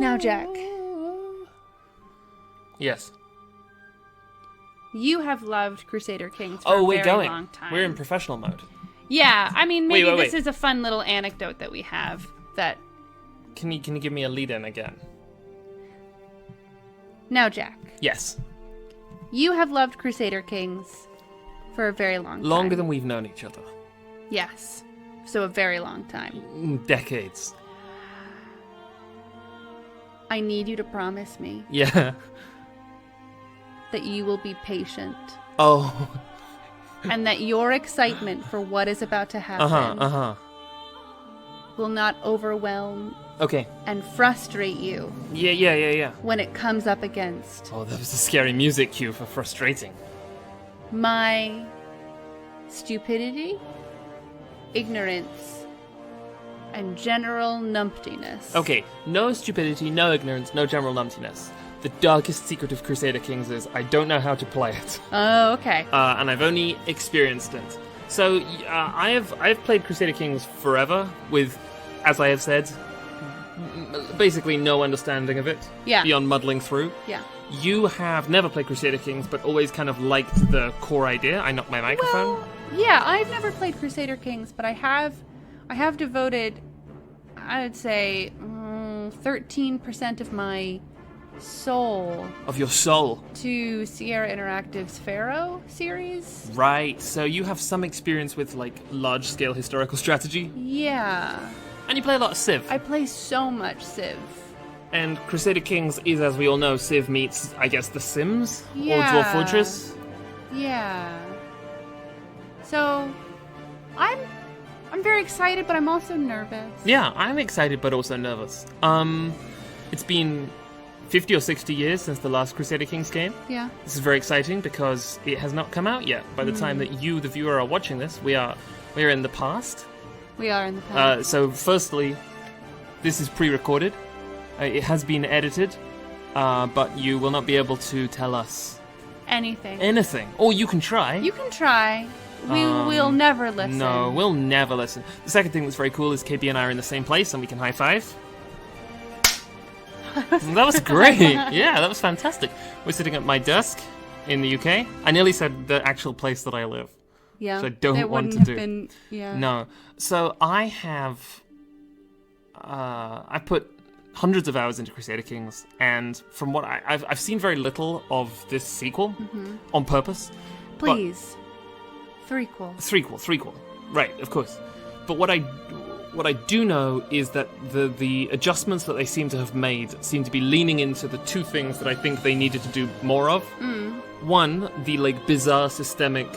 Now, Jack, Yes. you have loved Crusader Kings for a we're very going. long time. We're in professional mode. Yeah, I mean, maybe Wait. this is a fun little anecdote that we have that... Can you give me a lead-in again? Now, Jack, Yes. you have loved Crusader Kings for a very long time. Longer than we've known each other. Yes. So a very long time. Decades. I need you to promise me Yeah. that you will be patient Oh. and that your excitement for what is about to happen will not overwhelm Okay. and frustrate you Yeah. when it comes up against Oh, that was a scary music cue for frustrating. my stupidity, ignorance, and general numptiness. Okay, no stupidity, no ignorance, no general numptiness. The darkest secret of Crusader Kings is I don't know how to play it. Oh, okay. And I've only experienced it. So I've played Crusader Kings forever with, as I have said, basically no understanding of it. Yeah. Beyond muddling through. Yeah. You have never played Crusader Kings, but always kind of liked the core idea. I knocked my microphone. Well, yeah, I've never played Crusader Kings, but I have devoted, I would say, 13% of my soul Of your soul. to Sierra Interactive's Pharaoh series. Right, so you have some experience with, like, large-scale historical strategy. Yeah. And you play a lot of Civ. I play so much Civ. And Crusader Kings is, as we all know, Civ meets, I guess, The Sims? Yeah. Or Dwarf Fortress? Yeah. So, I'm very excited, but I'm also nervous. Yeah, I'm excited but also nervous. It's been 50 or 60 years since the last Crusader Kings game. Yeah. This is very exciting because it has not come out yet. By the time that you, the viewer, are watching this, we are in the past. We are in the past. So, firstly, this is pre-recorded. It has been edited, but you will not be able to tell us anything. Or you can try. You can try. We'll never listen. No, we'll never listen. The second thing that's very cool is KB and I are in the same place and we can high five. That was great. Yeah, that was fantastic. We're sitting at my desk in the UK. I nearly said the actual place that I live. Yeah. So I don't it want wouldn't to have do. Been, yeah. No. So I have... I put hundreds of hours into Crusader Kings, and from what I've seen very little of this sequel on purpose. Please. Threequel. Right, of course. But what I do know is that the adjustments that they seem to have made seem to be leaning into the two things that I think they needed to do more of. One, the like bizarre systemic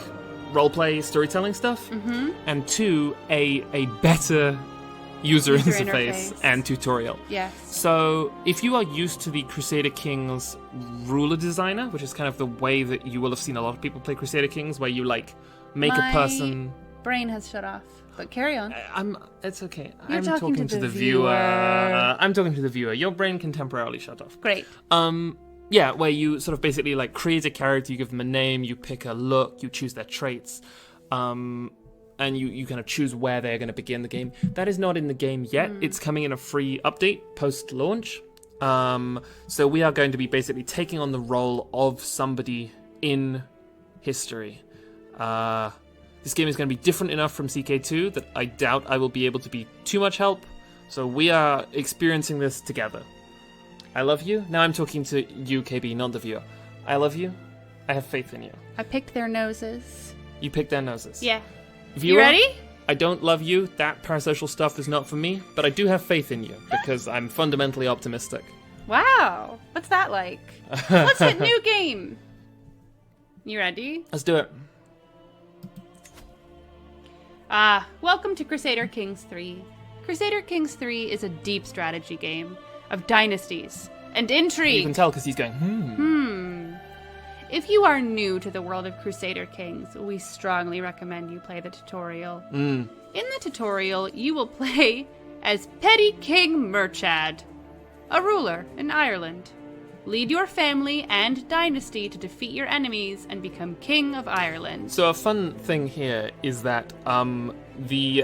roleplay storytelling stuff, and two, a better user interface and tutorial. Yes. So, if you are used to the Crusader Kings ruler designer, which is kind of the way that you will have seen a lot of people play Crusader Kings, where you like make a person. Brain has shut off, but carry on. It's okay. You're I'm talking to the viewer. viewer. I'm talking to the viewer. Your brain can temporarily shut off. Great. Yeah, where you sort of basically like create a character, you give them a name, you pick a look, you choose their traits, and you kind of choose where they're going to begin the game. That is not in the game yet. It's coming in a free update post-launch. So we are going to be basically taking on the role of somebody in history. This game is going to be different enough from CK2 that I doubt I will be able to be too much help. So we are experiencing this together. I love you. Now I'm talking to you, KB, not the viewer. I love you. I have faith in you. I picked their noses. You picked their noses. Yeah. Viewer, You ready? I don't love you. That parasocial stuff is not for me, but I do have faith in you because I'm fundamentally optimistic. Wow. What's that like? Let's hit new game. You ready? Let's do it. Welcome to Crusader Kings 3. Crusader Kings 3 is a deep strategy game of dynasties and intrigue. You can tell because he's going, If you are new to the world of Crusader Kings, we strongly recommend you play the tutorial. In the tutorial, you will play as Petty King Murchad, a ruler in Ireland. Lead your family and dynasty to defeat your enemies and become King of Ireland. So a fun thing here is that the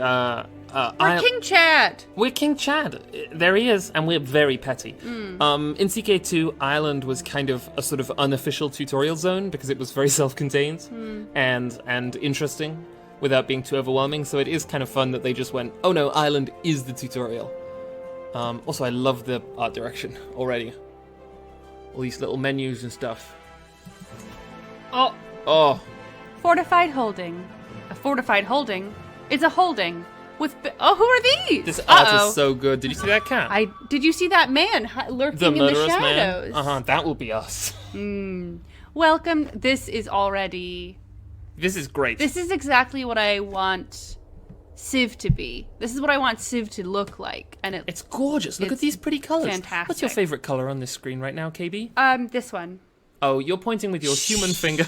We're King Chad. We're King Chad. There he is, and we're very petty. In CK2, Ireland was kind of a sort of unofficial tutorial zone because it was very self-contained and interesting without being too overwhelming. So it is kind of fun that they just went, oh no, Ireland is the tutorial. Also, I love the art direction already. All these little menus and stuff. Oh. Fortified holding. A fortified holding is a holding with. Oh, who are these? This art is so good. Did you see that cat? Did you see that man lurking in the shadows? Man? That will be us. Welcome. This is already. This is great. This is exactly what I want Civ to be. This is what I want Civ to look like, and it's gorgeous. Look at these pretty colors. Fantastic. What's your favorite color on this screen right now, KB? This one. Oh, you're pointing with your human finger.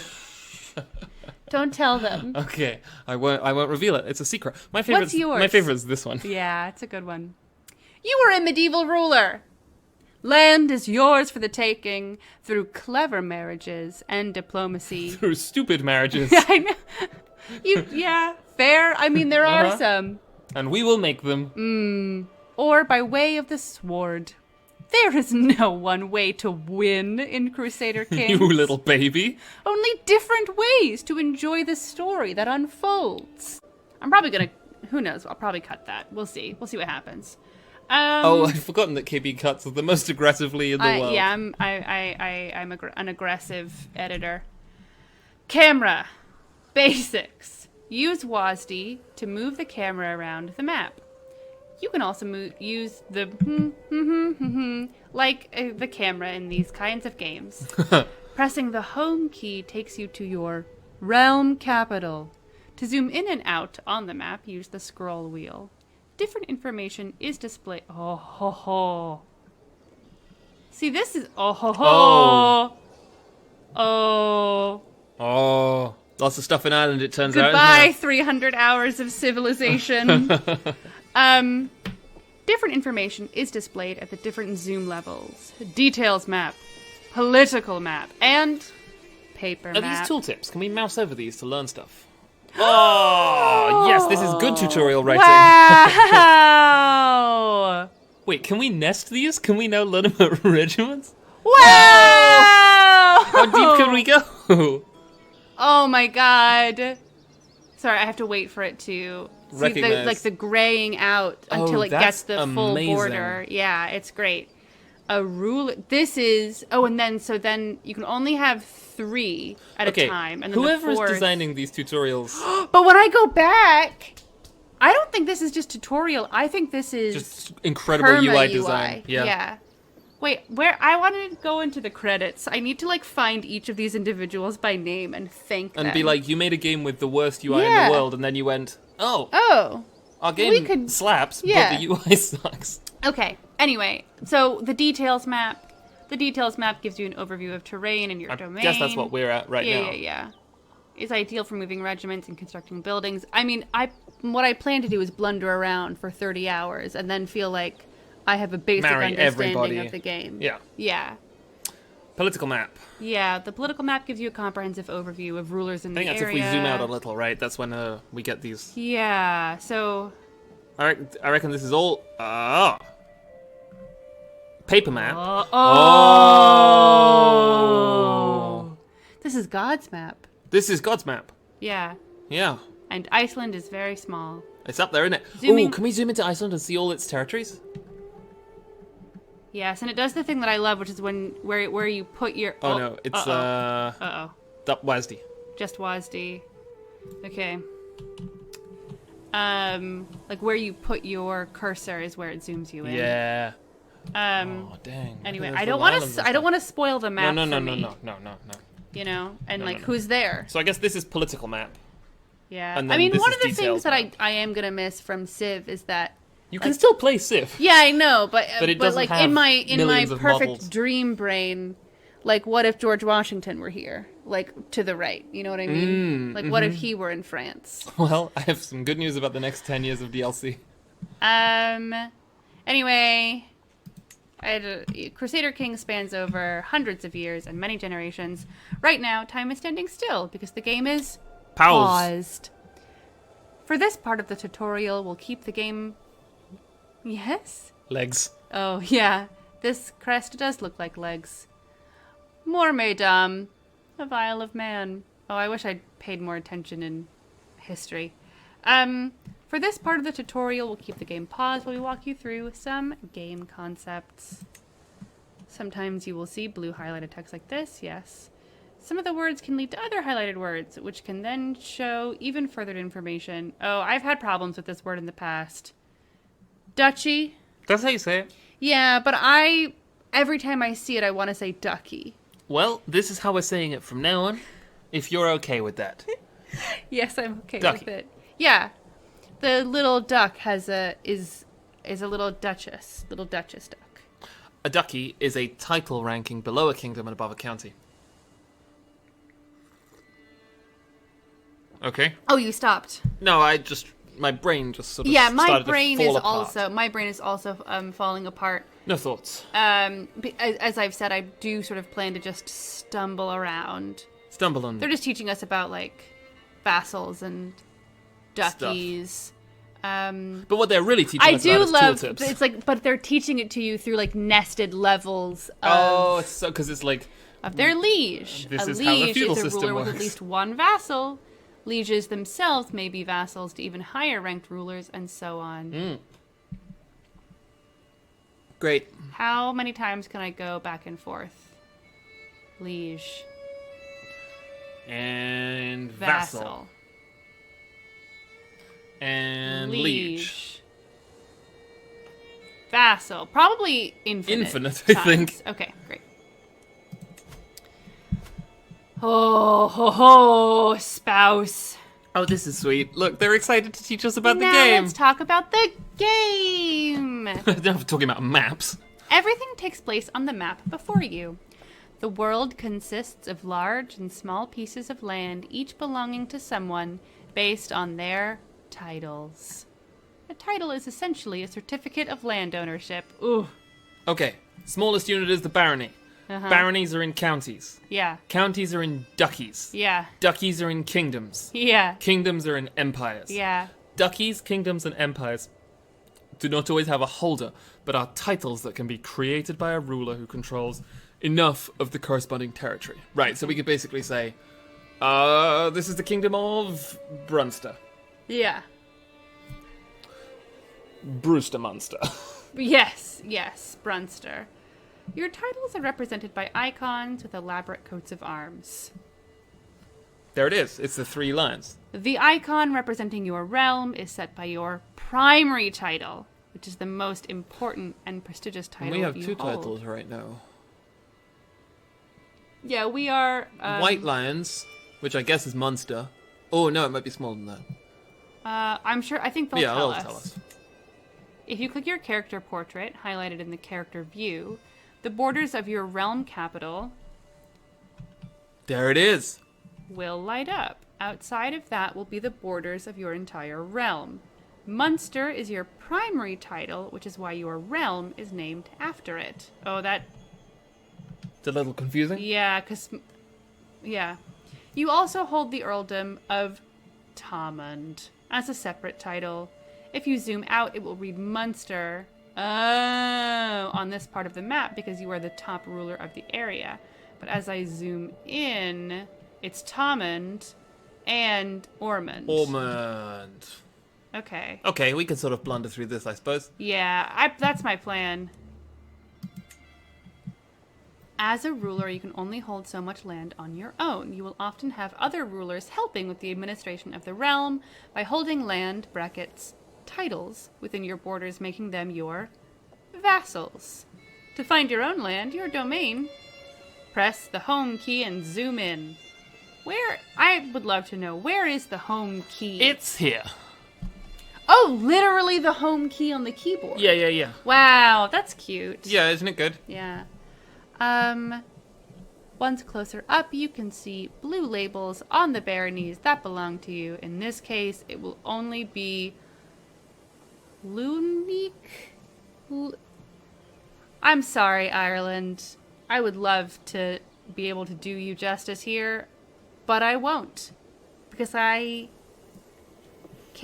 Don't tell them. Okay, I won't reveal it. It's a secret. My favorite. What's yours? My favorite is this one. Yeah, it's a good one. You were a medieval ruler. Land is yours for the taking through clever marriages and diplomacy. Through stupid marriages. I know. Yeah, fair. I mean, there are some. And we will make them. Or by way of the sword. There is no one way to win in Crusader Kings. You little baby. Only different ways to enjoy the story that unfolds. I'm probably gonna. Who knows? I'll probably cut that. We'll see. We'll see what happens. I've forgotten that KB cuts the most aggressively in the world. Yeah, I'm an aggressive editor. Camera. Basics. Use WASD to move the camera around the map. You can also use the like the camera in these kinds of games. Pressing the home key takes you to your realm capital. To zoom in and out on the map, use the scroll wheel. Different information is displayed. Oh ho ho. See, this is oh ho ho. Oh. Lots of stuff in Ireland, it turns out. Goodbye, 300 hours of civilization. Different information is displayed at the different zoom levels. Details map, political map, and paper map. Are these tooltips? Can we mouse over these to learn stuff? Oh, yes, this is good tutorial writing. Wow! Wait, can we nest these? Can we now learn about regiments? Wow! How deep can we go? Oh my god. Sorry, I have to wait for it to see the graying out until it gets the full border. Yeah, it's great. A ruler. This is. Oh, and then then you can only have 3 at a time, and then whoever the 4th... is designing these tutorials. But when I go back, I don't think this is just tutorial. I think this is just incredible UI design. Yeah. Wait, where I want to go into the credits. I need to find each of these individuals by name and thank them. And be like, you made a game with the worst UI in the world, and then you went, our game slaps, but the UI sucks. Okay. Anyway, so the details map. The details map gives you an overview of terrain and your domain. I guess that's what we're at now. Yeah. It's ideal for moving regiments and constructing buildings. I mean, what I plan to do is blunder around for 30 hours and then feel like I have a basic understanding of the game. Yeah. Political map. Yeah, the political map gives you a comprehensive overview of rulers in the area. I think that's if we zoom out a little, right? That's when we get these. Yeah, so... I reckon this is all... paper map. This is God's map. This is God's map. Yeah. Yeah. And Iceland is very small. It's up there, isn't it? Ooh, can we zoom into Iceland and see all its territories? Yes, and it does the thing that I love, which is where you put your... Oh, no, it's... WASD. Just WASD. Okay. Where you put your cursor is where it zooms you in. Yeah. Oh, dang. Anyway, I don't want to spoil the map No. You know, and who's there? So I guess this is political map. Yeah. I mean, one of the things that I am gonna miss from Civ is that you can still play Civ. Yeah, I know, but it doesn't have in my perfect models. dream brain, what if George Washington were here, to the right? You know what I mean? What if he were in France? Well, I have some good news about the next 10 years of DLC. Anyway. Crusader Kings spans over hundreds of years and many generations. Right now, time is standing still because the game is paused. For this part of the tutorial, we'll keep the game... Yes? Legs. Oh, yeah. This crest does look like legs. More mesdames. A vial of man. Oh, I wish I'd paid more attention in history. For this part of the tutorial, we'll keep the game paused while we walk you through some game concepts. Sometimes you will see blue highlighted text like this, yes. Some of the words can lead to other highlighted words, which can then show even further information. Oh, I've had problems with this word in the past. Duchy. That's how you say it. Yeah, but every time I see it, I want to say ducky. Well, this is how we're saying it from now on, if you're okay with that. Yes, I'm okay Ducky. with it. Yeah. The little duck is a little duchess duck. A duchy is a title ranking below a kingdom and above a county. Okay. Oh, you stopped. No, my brain just sort of Yeah, my started brain to fall is apart. also falling apart. No thoughts. As I've said, I do sort of plan to just stumble around. Stumble on. They're just teaching us about like vassals and duckies. But what they're really teaching I us do about is love. tooltips. It's like, but they're teaching it to you through like nested levels. Oh, it's so because it's like Of their liege. This A is how the liege feudal is a system ruler with works. at least one vassal. Lieges themselves may be vassals to even higher ranked rulers, and so on. Great. How many times can I go back and forth? Liege. And vassal. And liege. Vassal. Probably infinite. Infinite, I think. Okay, great. Oh, ho, ho, spouse. Oh, this is sweet. Look, they're excited to teach us about Now the game. let's talk about the game. I'm talking about maps. Everything takes place on the map before you. The world consists of large and small pieces of land, each belonging to someone based on their titles. A title is essentially a certificate of land ownership. Ooh. Okay, smallest unit is the barony. Uh-huh. Baronies are in counties. Yeah. Counties are in duchies. Yeah. Duchies are in kingdoms. Yeah. Kingdoms are in empires. Yeah. Duchies, kingdoms, and empires do not always have a holder, but are titles that can be created by a ruler who controls enough of the corresponding territory. Right, so we could basically say, this is the kingdom of Munster. Yeah. Brewster Munster. Yes. Yes. Brunster. Your titles are represented by icons with elaborate coats of arms. There it is. It's the 3 lines. The icon representing your realm is set by your primary title, which is the most important and prestigious title And we have you 2 hold. titles right now. Yeah, we are... White Lions, which I guess is Munster. Oh, no, it might be smaller than that. I'm sure... I think they'll Yeah, tell they'll us. tell us. If you click your character portrait, highlighted in the character view, the borders of your realm capital There it is. will light up. Outside of that will be the borders of your entire realm. Munster is your primary title, which is why your realm is named after it. Oh, that... It's a little confusing. Yeah, because... Yeah. You also hold the earldom of Thomond as a separate title. If you zoom out, it will read Munster on this part of the map because you are the top ruler of the area. But as I zoom in, it's Thomond and Ormond. Ormond. Okay. Okay, we can sort of blunder through this, I suppose. Yeah, that's my plan. As a ruler, you can only hold so much land on your own. You will often have other rulers helping with the administration of the realm by holding land, brackets, titles within your borders, making them your vassals. To find your own land, your domain, press the home key and zoom in. I would love to know, where is the home key? It's here. Oh, literally the home key on the keyboard. Yeah. Wow, that's cute. Yeah, isn't it good? Yeah. Once closer up, you can see blue labels on the baronies that belong to you. In this case, it will only be Lunique. I'm sorry, Ireland. I would love to be able to do you justice here, but I won't. Because I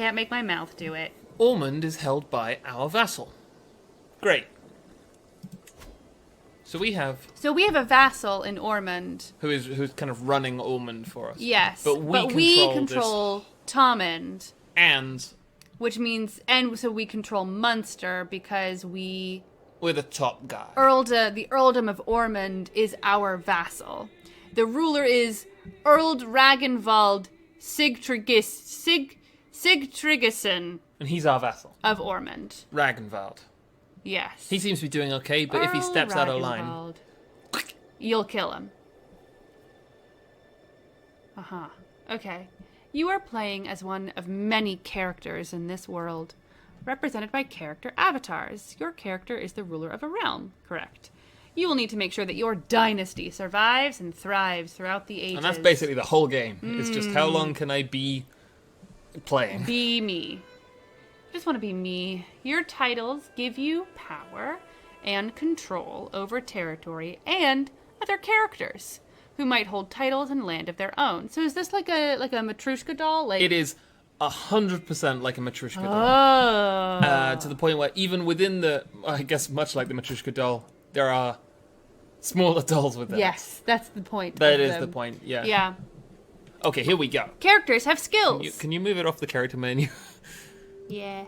can't make my mouth do it. Ormond is held by our vassal. Great. So we have a vassal in Ormond. who's kind of running Ormond for us. Yes, But we control Thomond. And Which means, so we control Munster because we're the top guy. the earldom of Ormond is our vassal. The ruler is Earl Ragnvald Sigtryggsson And he's our vassal. of Ormond. Ragnvald. Yes. He seems to be doing okay, but if he steps out of line... Ragnvald. You'll kill him. Uh-huh. Okay. You are playing as one of many characters in this world, represented by character avatars. Your character is the ruler of a realm, correct? You will need to make sure that your dynasty survives and thrives throughout the ages. And that's basically the whole game. It's just how long can I be playing? Be me. I just want to be me. Your titles give you power and control over territory and other characters who might hold titles and land of their own. So is this like a Matryoshka doll? Like It is 100% like a Matryoshka doll. Oh. To the point where even within I guess much like the Matryoshka doll, there are smaller dolls within it. Yes, that's the point. That is the point, yeah. Yeah. Okay, here we go. Characters have skills. Can you move it off the character menu? Yeah.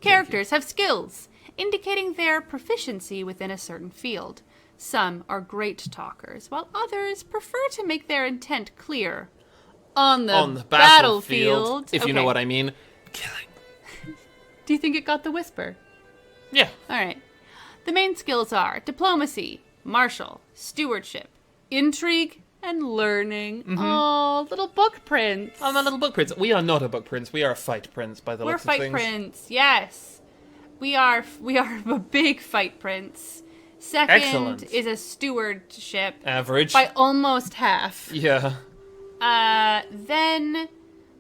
Characters have skills, indicating their proficiency within a certain field. Some are great talkers, while others prefer to make their intent clear. On the battlefield. If you know Okay. what I mean. Killing. Do you think it got the whisper? Yeah. All right. The main skills are diplomacy, martial, stewardship, intrigue, and learning. Oh, little book prince. I'm a little book prince. We are not a book prince. We are a fight prince by the We're looks of fight things. prince. Yes. We are a big fight prince. Second Excellent. is a stewardship Average. by almost half. Yeah. Then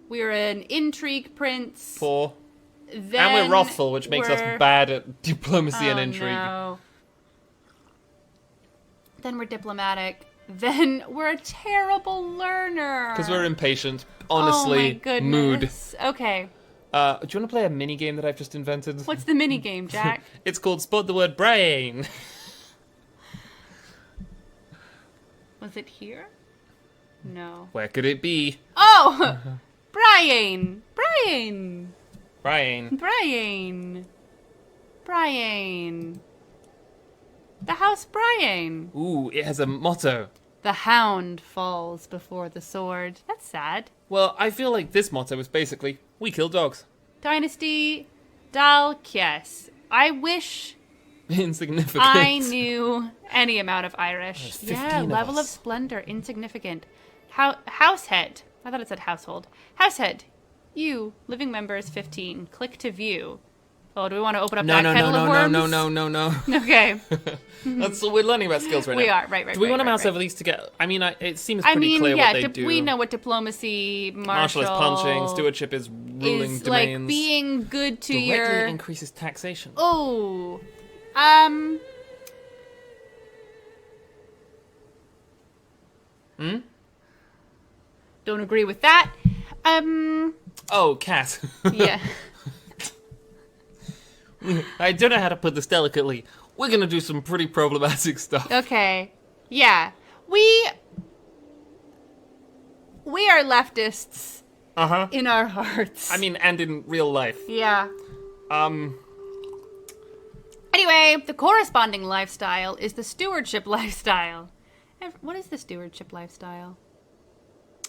we're an intrigue prince. 4. Then And we're wrathful, which makes us we're- bad at diplomacy and Oh, intrigue. no. Then we're diplomatic. Then we're a terrible learner. Because we're impatient. Honestly, oh my goodness. mood. Okay. Do you want to play a mini game that I've just invented? What's the mini game, Jack? It's called Spot the Word Brain. Was it here? No. Where could it be? Oh! Brian! Brian! Brain. Brian! Brian! The house Brian! Ooh, it has a motto. The hound falls before the sword. That's sad. Well, I feel like this motto is basically, we kill dogs. Dynasty Dalkies. I wish Insignificant. I knew any amount of Irish. There's 15 Yeah, of level of us. splendor, insignificant. Househead. I thought it said household. Househead. You, living members 15. Click to view. Oh, do we want to open up No, that no, no, kettle no, of no, worms? no, no, no. Okay. That's we're learning about skills right now. We are, right. Do we want to right, mouse right. over these to get... I mean, it seems I pretty mean, clear yeah, what they do. we know what diplomacy, Martial is punching, stewardship is ruling is domains. like being good to Directly your... increases taxation. Oh. Don't agree with that. Oh, cat. Yeah. I don't know how to put this delicately. We're gonna do some pretty problematic stuff. Okay. Yeah. We are leftists Uh-huh. in our hearts. I mean, and in real life. yeah. Um, Anyway, the corresponding lifestyle is the stewardship lifestyle. What is the stewardship lifestyle?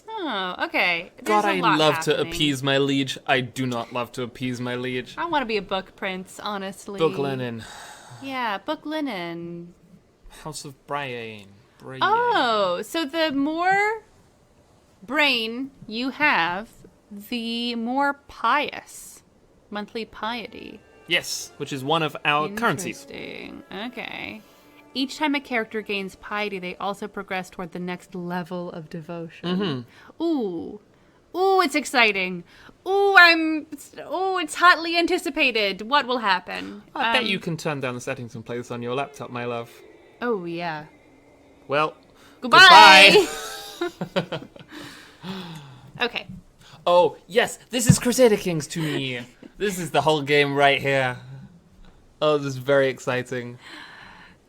Oh, okay. God, There's a I lot love to happening. appease my liege. I do not love to appease my liege. I want to be a book prince, honestly. Book linen. Yeah, book linen. House of Brian. Brian. Oh, so the more brain you have, the more pious. Monthly piety. Yes, which is one of our currencies. Interesting. Okay. Each time a character gains piety, they also progress toward the next level of devotion. Mm-hmm. Ooh. Ooh, it's exciting. Ooh, it's hotly anticipated. What will happen? I bet you can turn down the settings and play this on your laptop, my love. Oh, yeah. Well, Goodbye. goodbye. Okay. Oh, yes, this is Crusader Kings to me. This is the whole game right here. Oh, this is very exciting.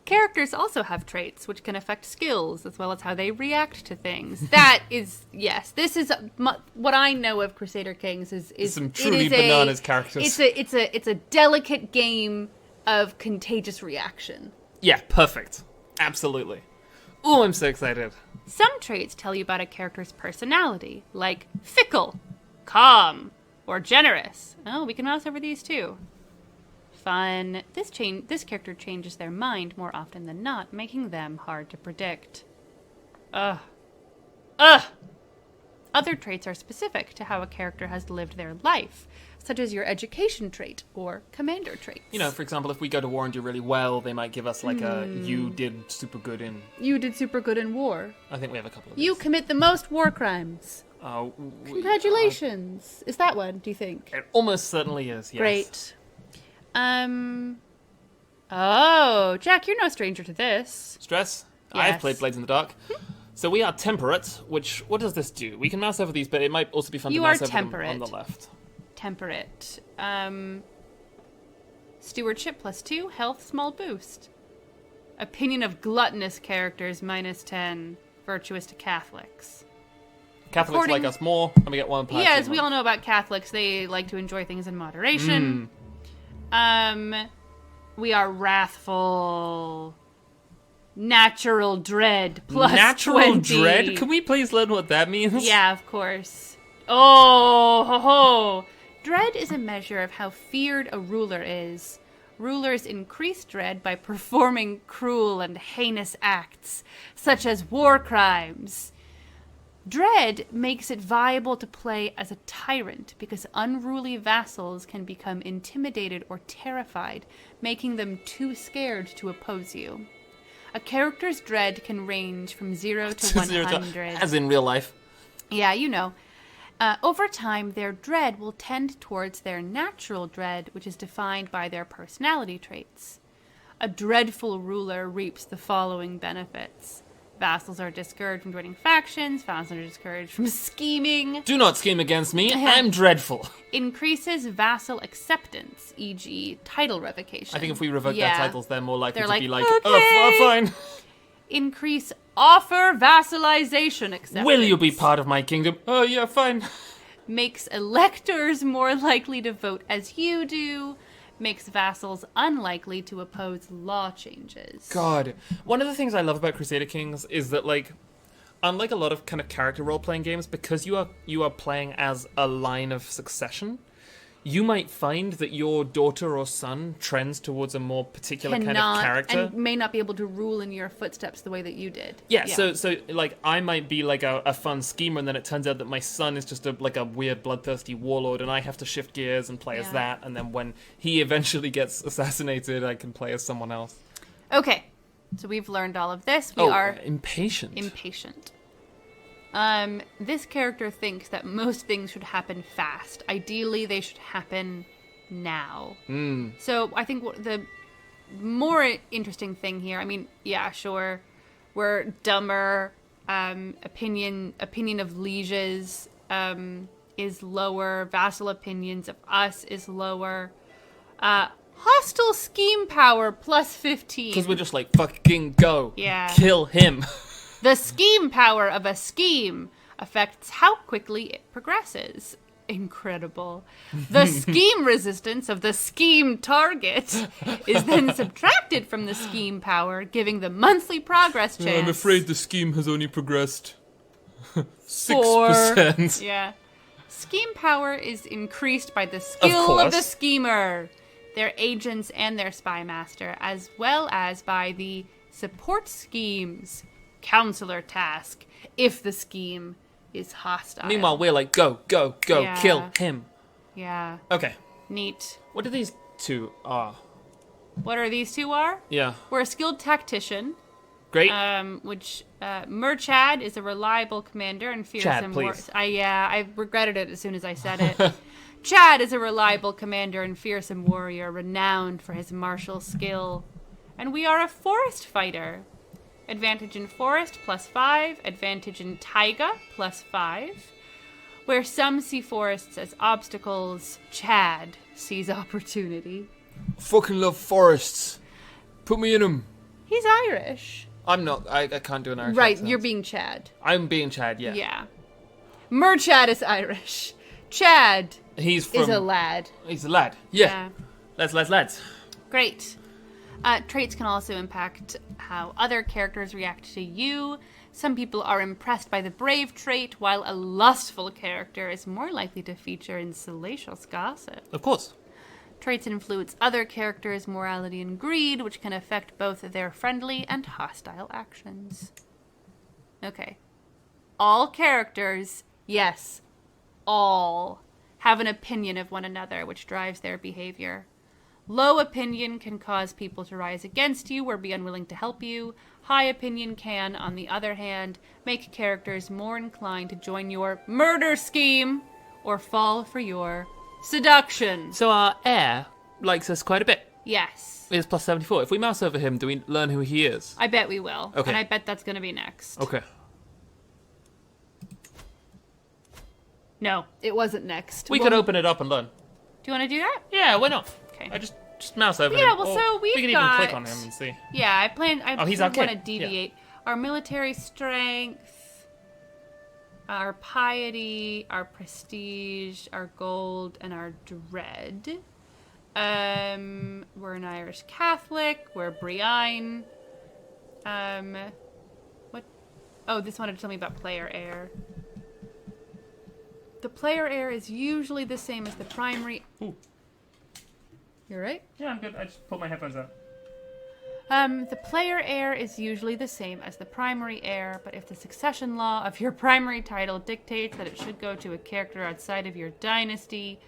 Characters also have traits which can affect skills as well as how they react to things. That is, yes, this is what I know of Crusader Kings is Some truly bananas characters. It's a delicate game of contagious reaction. Yeah, perfect. Absolutely. Oh, I'm so excited. Some traits tell you about a character's personality, like fickle, calm, or generous. Oh, we can mouse over these too. Fun. This character changes their mind more often than not, making them hard to predict. Ugh. Other traits are specific to how a character has lived their life, such as your education trait or commander traits. You know, for example, if we go to war and do really well, they might give us like a you did super good in... You did super good in war. I think we have a couple of You these. commit the most war crimes. Oh, Congratulations. Is that one, do you think? It almost certainly is, yes. Great. Oh, Jack, you're no stranger to this. Stress? Yes. I've played Blades in the Dark. So we are temperate, which, what does this do? We can mouse over these, but it might also be fun You to mouse are over them temperate. on the left. Temperate. Stewardship +2, health small boost. Opinion of gluttonous characters -10, virtuous to Catholics. Catholics According- like us more, and we get one per Yeah, as we achievement. all know about Catholics, they like to enjoy things in moderation. We are wrathful. Natural dread +20. Natural dread? Can we please learn what that means? Yeah, of course. Oh, ho, ho. Dread is a measure of how feared a ruler is. Rulers increase dread by performing cruel and heinous acts, such as war crimes. Dread makes it viable to play as a tyrant because unruly vassals can become intimidated or terrified, making them too scared to oppose you. A character's dread can range from 0 to 100. As in real life. Yeah, you know. Over time, their dread will tend towards their natural dread, which is defined by their personality traits. A dreadful ruler reaps the following benefits. Vassals are discouraged from joining factions. Vassals are discouraged from scheming. Do not scheme against me. I'm dreadful. Increases vassal acceptance, e.g. title revocation. I think if we revoke their titles, they're more likely They're to like, be like, "Okay." oh, fine. Increase offer vassalization acceptance. Will you be part of my kingdom? Oh, yeah, fine. Makes electors more likely to vote as you do. Makes vassals unlikely to oppose law changes. God. One of the things I love about Crusader Kings is that, like, unlike a lot of kind of character role-playing games, because you are playing as a line of succession, you might find that your daughter or son trends towards a more particular kind of character. And may not be able to rule in your footsteps the way that you did. Yeah, so like, I might be like a fun schemer, and then it turns out that my son is just a weird bloodthirsty warlord, and I have to shift gears and play as that, and then when he eventually gets assassinated, I can play as someone else. Okay, so we've learned all of this. We are impatient. This character thinks that most things should happen fast. Ideally, they should happen now. So I think the more interesting thing here, I mean, yeah, sure, we're dumber. Opinion of lieges is lower. Vassal opinions of us is lower. Hostile scheme power +15. Because we're just like, fucking go. Yeah. Kill him. The scheme power of a scheme affects how quickly it progresses. Incredible. The scheme resistance of the scheme target is then subtracted from the scheme power, giving the monthly progress chance. I'm afraid the scheme has only progressed 6%. Yeah. Scheme power is increased by the skill of the schemer, their agents, and their spy master, as well as by the support schemes counselor task if the scheme is hostile. Meanwhile, we're like, go, Yeah. kill him. Yeah. Okay. Neat. What do these two are? What are these two are? Yeah. We're a skilled tactician. Great. Which Murchad is a reliable commander and fearsome. Chad, please. I regretted it as soon as I said it. Chad is a reliable commander and fearsome warrior, renowned for his martial skill. And we are a forest fighter. Advantage in forest +5. Advantage in taiga +5. Where some see forests as obstacles, Chad sees opportunity. Fucking love forests. Put me in them. He's Irish. I'm not. I can't do an Irish Right, accent. you're being Chad. I'm being Chad, yeah. Yeah. Merchad is Irish. Chad He's from... is a lad. He's a lad. Yeah. Lads. Great. Traits can also impact how other characters react to you. Some people are impressed by the brave trait, while a lustful character is more likely to feature in salacious gossip. Of course. Traits influence other characters' morality and greed, which can affect both their friendly and hostile actions. Okay. All characters, yes, all, have an opinion of one another, which drives their behavior. Low opinion can cause people to rise against you or be unwilling to help you. High opinion can, on the other hand, make characters more inclined to join your murder scheme or fall for your seduction. So our heir likes us quite a bit. Yes. He is plus 74. If we mouse over him, do we learn who he is? I bet we will. Okay. And I bet that's going to be next. Okay. No, it wasn't next. We could open it up and learn. Do you want to do that? Yeah, why not? Okay. I just mouse over him. Yeah, well, Or so we we've can got... even click on him and see. Yeah, I he's our want to kid. deviate. Our military strength, our piety, our prestige, our gold, and our dread. We're an Irish Catholic. We're Brienne. What? Oh, this wanted to tell me about player heir. The player heir is usually the same as the primary... Ooh. You're right? Yeah, I'm good. I just pulled my headphones out. The player heir is usually the same as the primary heir, but if the succession law of your primary title dictates that it should go to a character outside of your dynasty,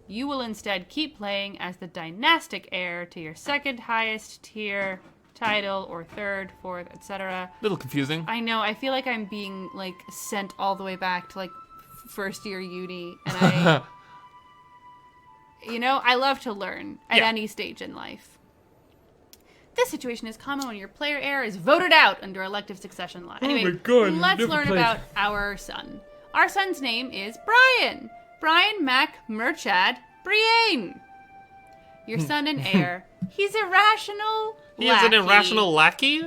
you will instead keep playing as the dynastic heir to your second highest tier title, or third, fourth, etc. Little confusing. I know, I feel like I'm being, like, sent all the way back to, like, first year uni, and I... You know, I love to learn at any stage in life. This situation is common when your player heir is voted out under elective succession law. Anyway, my God, let's never learn played. about our son. Our son's name is Brian. Brian Mac Merchad Brienne. Your son and heir. He's irrational. He is an lackey. irrational lackey?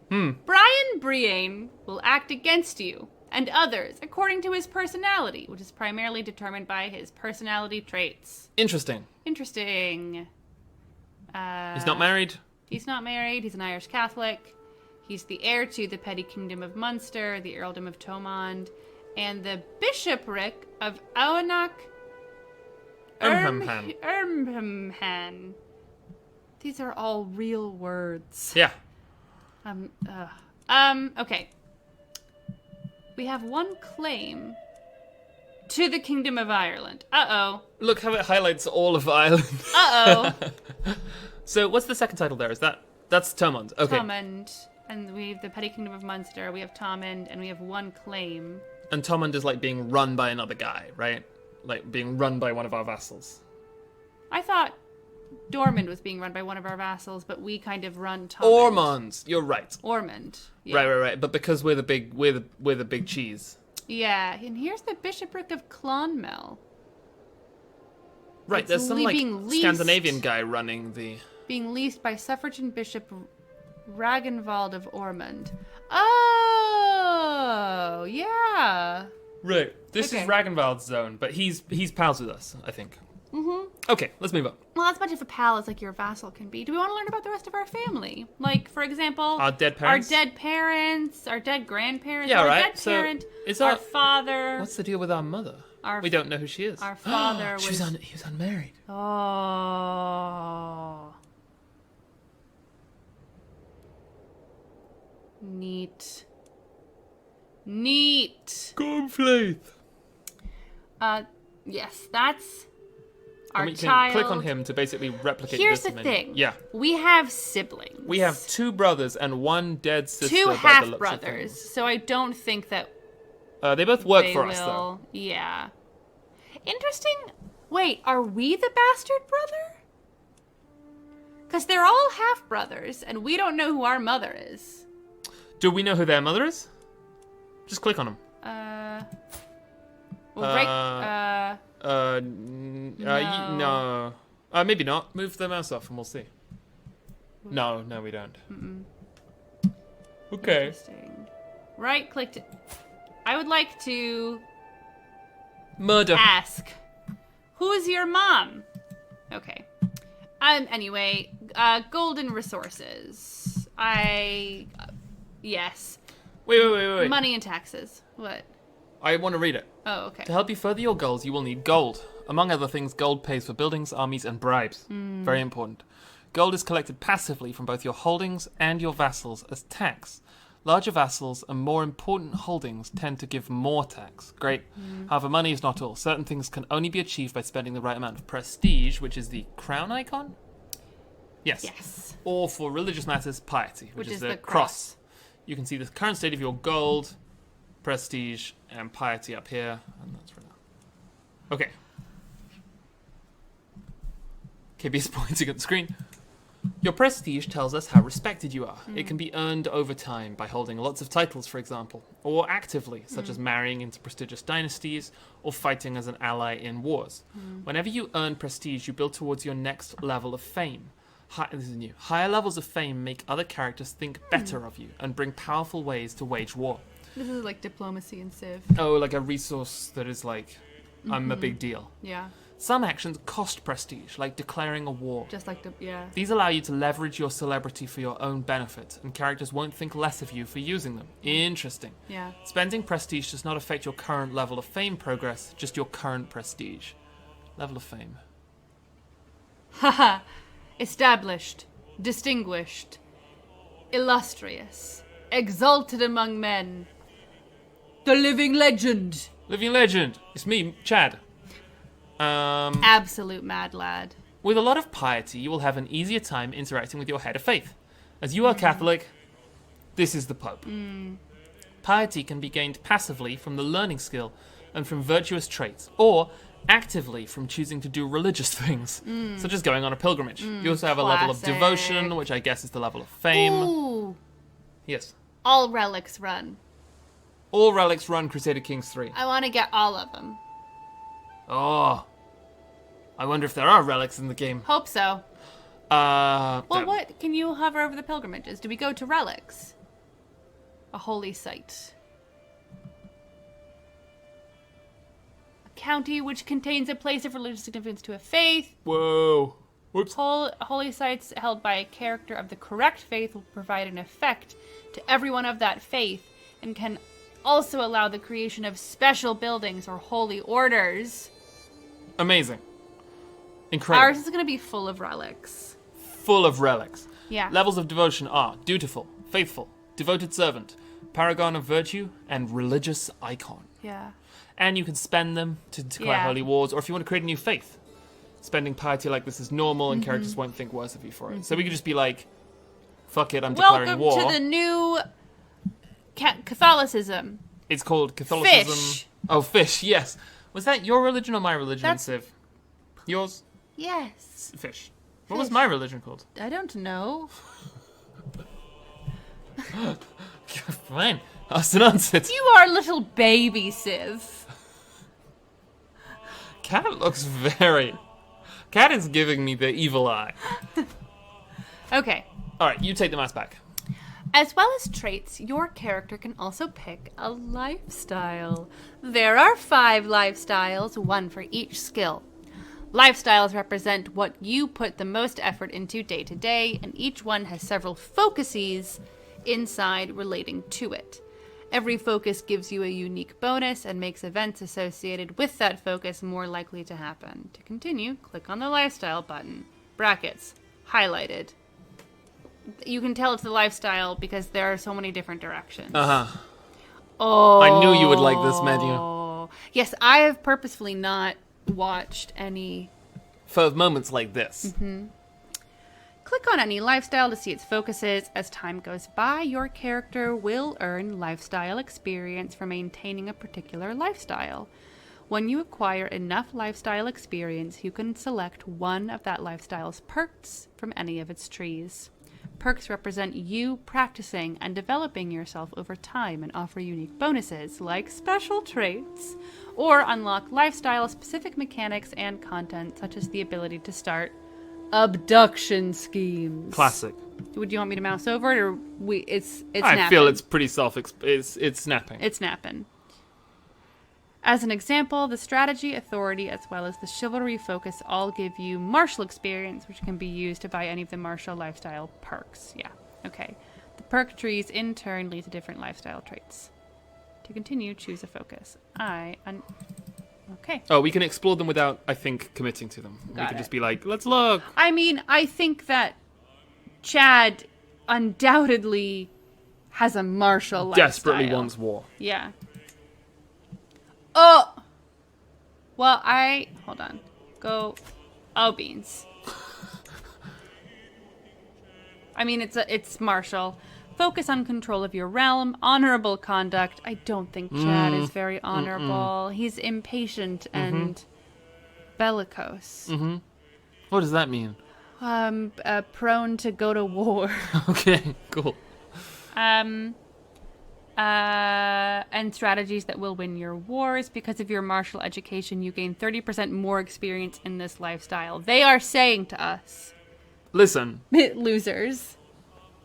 Brian Brienne will act against you and others according to his personality, which is primarily determined by his personality traits. Interesting. Interesting. He's not married? He's not married. He's an Irish Catholic. He's the heir to the petty kingdom of Munster, the earldom of Thomond, and the bishopric of Owenach Ermhamhan. These are all real words. Yeah. Okay. We have one claim to the Kingdom of Ireland. Uh-oh. Look how it highlights all of Ireland. Uh-oh. So what's the second title there? That's Thomond. Okay. Thomond. And we have the Petty Kingdom of Munster. We have Thomond, and we have one claim. And Thomond is like being run by another guy, right? Like being run by one of our vassals. I thought Dormond was being run by one of our vassals, but we kind of run Thomond. Ormond. You're right. Ormond. Yeah. Right. But because we're the big cheese. Yeah, and here's the bishopric of Clonmel. Right, It's there's some like being leased- Scandinavian guy running the... Being leased by suffragan Bishop Ragnvald of Ormond. Oh, yeah. Right. This Okay. is Ragnvald's zone, but he's pals with us, I think. Mm-hmm. Okay, let's move on. Well, as much of a pal as like your vassal can be. Do we want to learn about the rest of our family? Like, for example, Our dead parents? our dead parents, our dead grandparents, Yeah, our right. dead So, parent, is our our- father. What's the deal with our mother? Our We don't know who she is. Our father was. He was unmarried. Oh. Neat. Cornflake. Yes, that's our And we can child. click on him to basically replicate Here's this the image. thing. Yeah. We have siblings. We have 2 brothers and 1 dead sister. two by the half looks of brothers. things. So I don't think that They both work they for will. us, though. Yeah. Interesting. Wait, are we the bastard brother? Because they're all half brothers, and we don't know who our mother is. Do we know who their mother is? Just click on them. No. Maybe not. Move the mouse off and we'll see. No, we don't. Okay. Interesting. Right-clicked it. I would like to Murder. ask, who's your mom? Okay. Anyway, golden resources. Yes. Wait. Money and taxes. What? I want to read it. Oh, okay. To help you further your goals, you will need gold. Among other things, gold pays for buildings, armies, and bribes. Very important. Gold is collected passively from both your holdings and your vassals as tax. Larger vassals and more important holdings tend to give more tax. Great. However, money is not all. Certain things can only be achieved by spending the right amount of prestige, which is the crown icon? Yes. Or for religious matters, piety, which is the cross. You can see the current state of your gold, prestige, and piety up here. And that's for now. Okay. KB is pointing at the screen. Your prestige tells us how respected you are. It can be earned over time by holding lots of titles, for example, or actively, such as marrying into prestigious dynasties or fighting as an ally in wars. Whenever you earn prestige, you build towards your next level of fame. This is new. Higher levels of fame make other characters think better of you and bring powerful ways to wage war. This is like diplomacy in Civ. Oh, like a resource that is like, I'm a big deal. Yeah. Some actions cost prestige, like declaring a war. Just like These allow you to leverage your celebrity for your own benefit, and characters won't think less of you for using them. Interesting. Yeah. Spending prestige does not affect your current level of fame progress, just your current prestige. Level of fame. Haha. Established, distinguished, illustrious, exalted among men. The living legend. Living legend. It's me, Chad. Absolute mad lad. With a lot of piety, you will have an easier time interacting with your head of faith. As you are Catholic, this is the Pope. Piety can be gained passively from the learning skill and from virtuous traits, or actively from choosing to do religious things, such as going on a pilgrimage. You also have a level of devotion, which I guess is the level of fame. Ooh. Yes. All relics run. All relics run Crusader Kings 3. I want to get all of them. Oh. I wonder if there are relics in the game. Hope so. Well, what? Can you hover over the pilgrimages? Do we go to relics? A holy site. A county which contains a place of religious significance to a faith. Whoa. Whoops. Holy sites held by a character of the correct faith will provide an effect to everyone of that faith and can also allow the creation of special buildings or holy orders. Amazing. Incredible. Ours is going to be full of relics. Full of relics. Yeah. Levels of devotion are dutiful, faithful, devoted servant, paragon of virtue, and religious icon. Yeah. And you can spend them to declare holy wars, or if you want to create a new faith. Spending piety like this is normal, and characters won't think worse of you for it. So we could just be like, fuck it, I'm declaring war. Welcome to the new Catholicism. It's called Catholicism. Fish. Oh, fish, yes. Was that your religion or my religion, That's- Civ? Yours? Yes. Fish. What was my religion called? I don't know. Fine. Asked and answered. You are little baby Civ. Cat looks very... Cat is giving me the evil eye. Okay. Alright, you take the mouse back. As well as traits, your character can also pick a lifestyle. There are 5 lifestyles, 1 for each skill. Lifestyles represent what you put the most effort into day to day, and each one has several focuses inside relating to it. Every focus gives you a unique bonus and makes events associated with that focus more likely to happen. To continue, click on the lifestyle button. Brackets. Highlighted. You can tell it's the lifestyle because there are so many different directions. Uh-huh. Oh. I knew you would like this menu. Yes, I have purposefully not watched any. For moments like this. Click on any lifestyle to see its focuses. As time goes by, your character will earn lifestyle experience for maintaining a particular lifestyle. When you acquire enough lifestyle experience, you can select one of that lifestyle's perks from any of its trees. perks represent you practicing and developing yourself over time and offer unique bonuses, like special traits, or unlock lifestyle-specific mechanics and content, such as the ability to start abduction schemes. Classic. Would you want me to mouse over it, or it's I snapping? feel it's pretty it's snapping. It's snapping. As an example, the strategy, authority, as well as the chivalry focus all give you martial experience, which can be used to buy any of the martial lifestyle perks. Yeah, okay. The perk trees in turn lead to different lifestyle traits. To continue, choose a focus. Okay. Oh, we can explore them without, I think, committing to them. We can just be like, let's look. I mean, I think that Chad undoubtedly has a martial lifestyle. Desperately wants war. Yeah. Oh! Well, hold on. Go. Oh, beans. I mean, it's martial. Focus on control of your realm. Honorable conduct. I don't think Chad is very honorable. He's impatient and bellicose. Mm-hmm. What does that mean? Prone to go to war. Okay, cool. And strategies that will win your wars. Because of your martial education, you gain 30% more experience in this lifestyle. They are saying to us, listen, losers,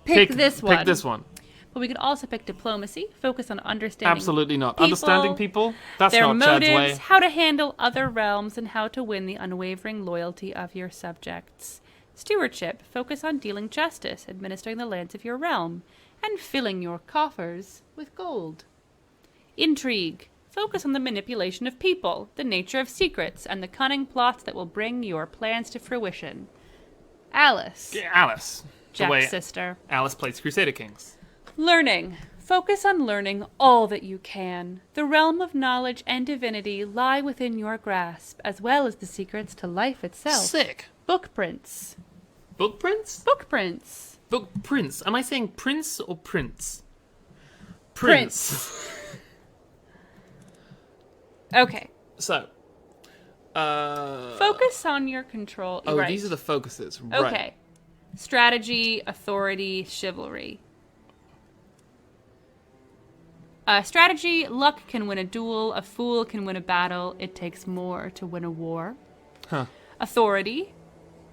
pick this one. Pick this one. But we could also pick diplomacy, focus on understanding Absolutely not. people, Understanding people? That's their not Chad's motives, way. how to handle other realms, and how to win the unwavering loyalty of your subjects. Stewardship, focus on dealing justice, administering the lands of your realm, and filling your coffers with gold. Intrigue, focus on the manipulation of people, the nature of secrets, and the cunning plots that will bring your plans to fruition. Alice. Yeah, Alice. Jack's sister. Alice plays Crusader Kings. Learning. Focus on learning all that you can. The realm of knowledge and divinity lie within your grasp, as well as the secrets to life itself. Sick. Bookprints. Bookprints? Bookprints. Bookprints. Am I saying prince or prince? Prince. Okay. So. Focus on your control. Oh, right. these are the focuses. Right. Okay. Strategy, authority, chivalry. Strategy, luck can win a duel. A fool can win a battle. It takes more to win a war. Huh. Authority.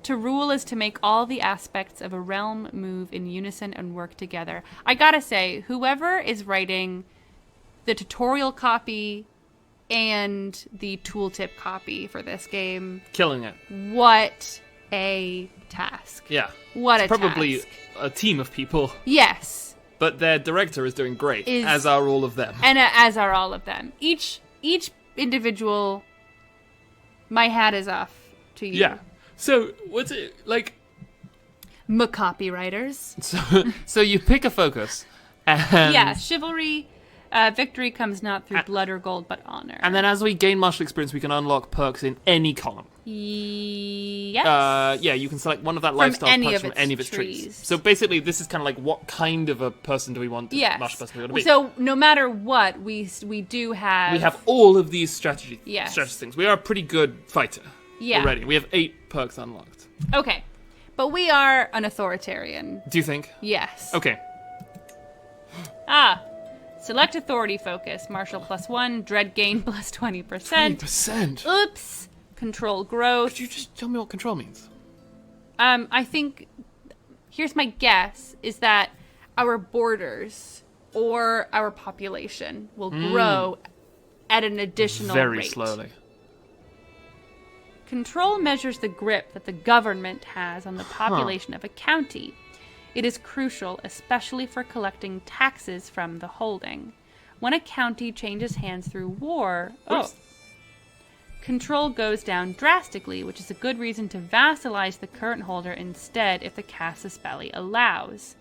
To rule is to make all the aspects of a realm move in unison and work together. I gotta say, whoever is writing the tutorial copy and the tooltip copy for this game, Killing it. what a task. Yeah. What It's a probably task. a team of people, Yes. but their director is doing great, as are all of them. And as are all of them. Each individual, my hat is off to you. Yeah. So, what's it, like... Copywriters. So you pick a focus, and... Yeah, chivalry, victory comes not through blood or gold, but honor. And then as we gain martial experience, we can unlock perks in any column. Yes. Yeah, you can select one of that lifestyle perks from any of its trees. So basically, this is kind of like, what kind of a person do we want? Yes. Martial person do we want to be? So no matter what, we do have... We have all of these strategy Yes. things. We are a pretty good fighter already. We have 8 perks unlocked. Okay. But we are an authoritarian. Do you think? Yes. Okay. Select authority focus. Martial +1. Dread gain plus 20%. 20%? Oops. Control growth. Could you just tell me what control means? I think... Here's my guess, is that our borders or our population will grow at an additional Very rate. slowly. Control measures the grip that the government has on the population of a county. It is crucial, especially for collecting taxes from the holding. When a county changes hands through war, control goes down drastically, which is a good reason to vassalize the current holder instead if the casus belli allows.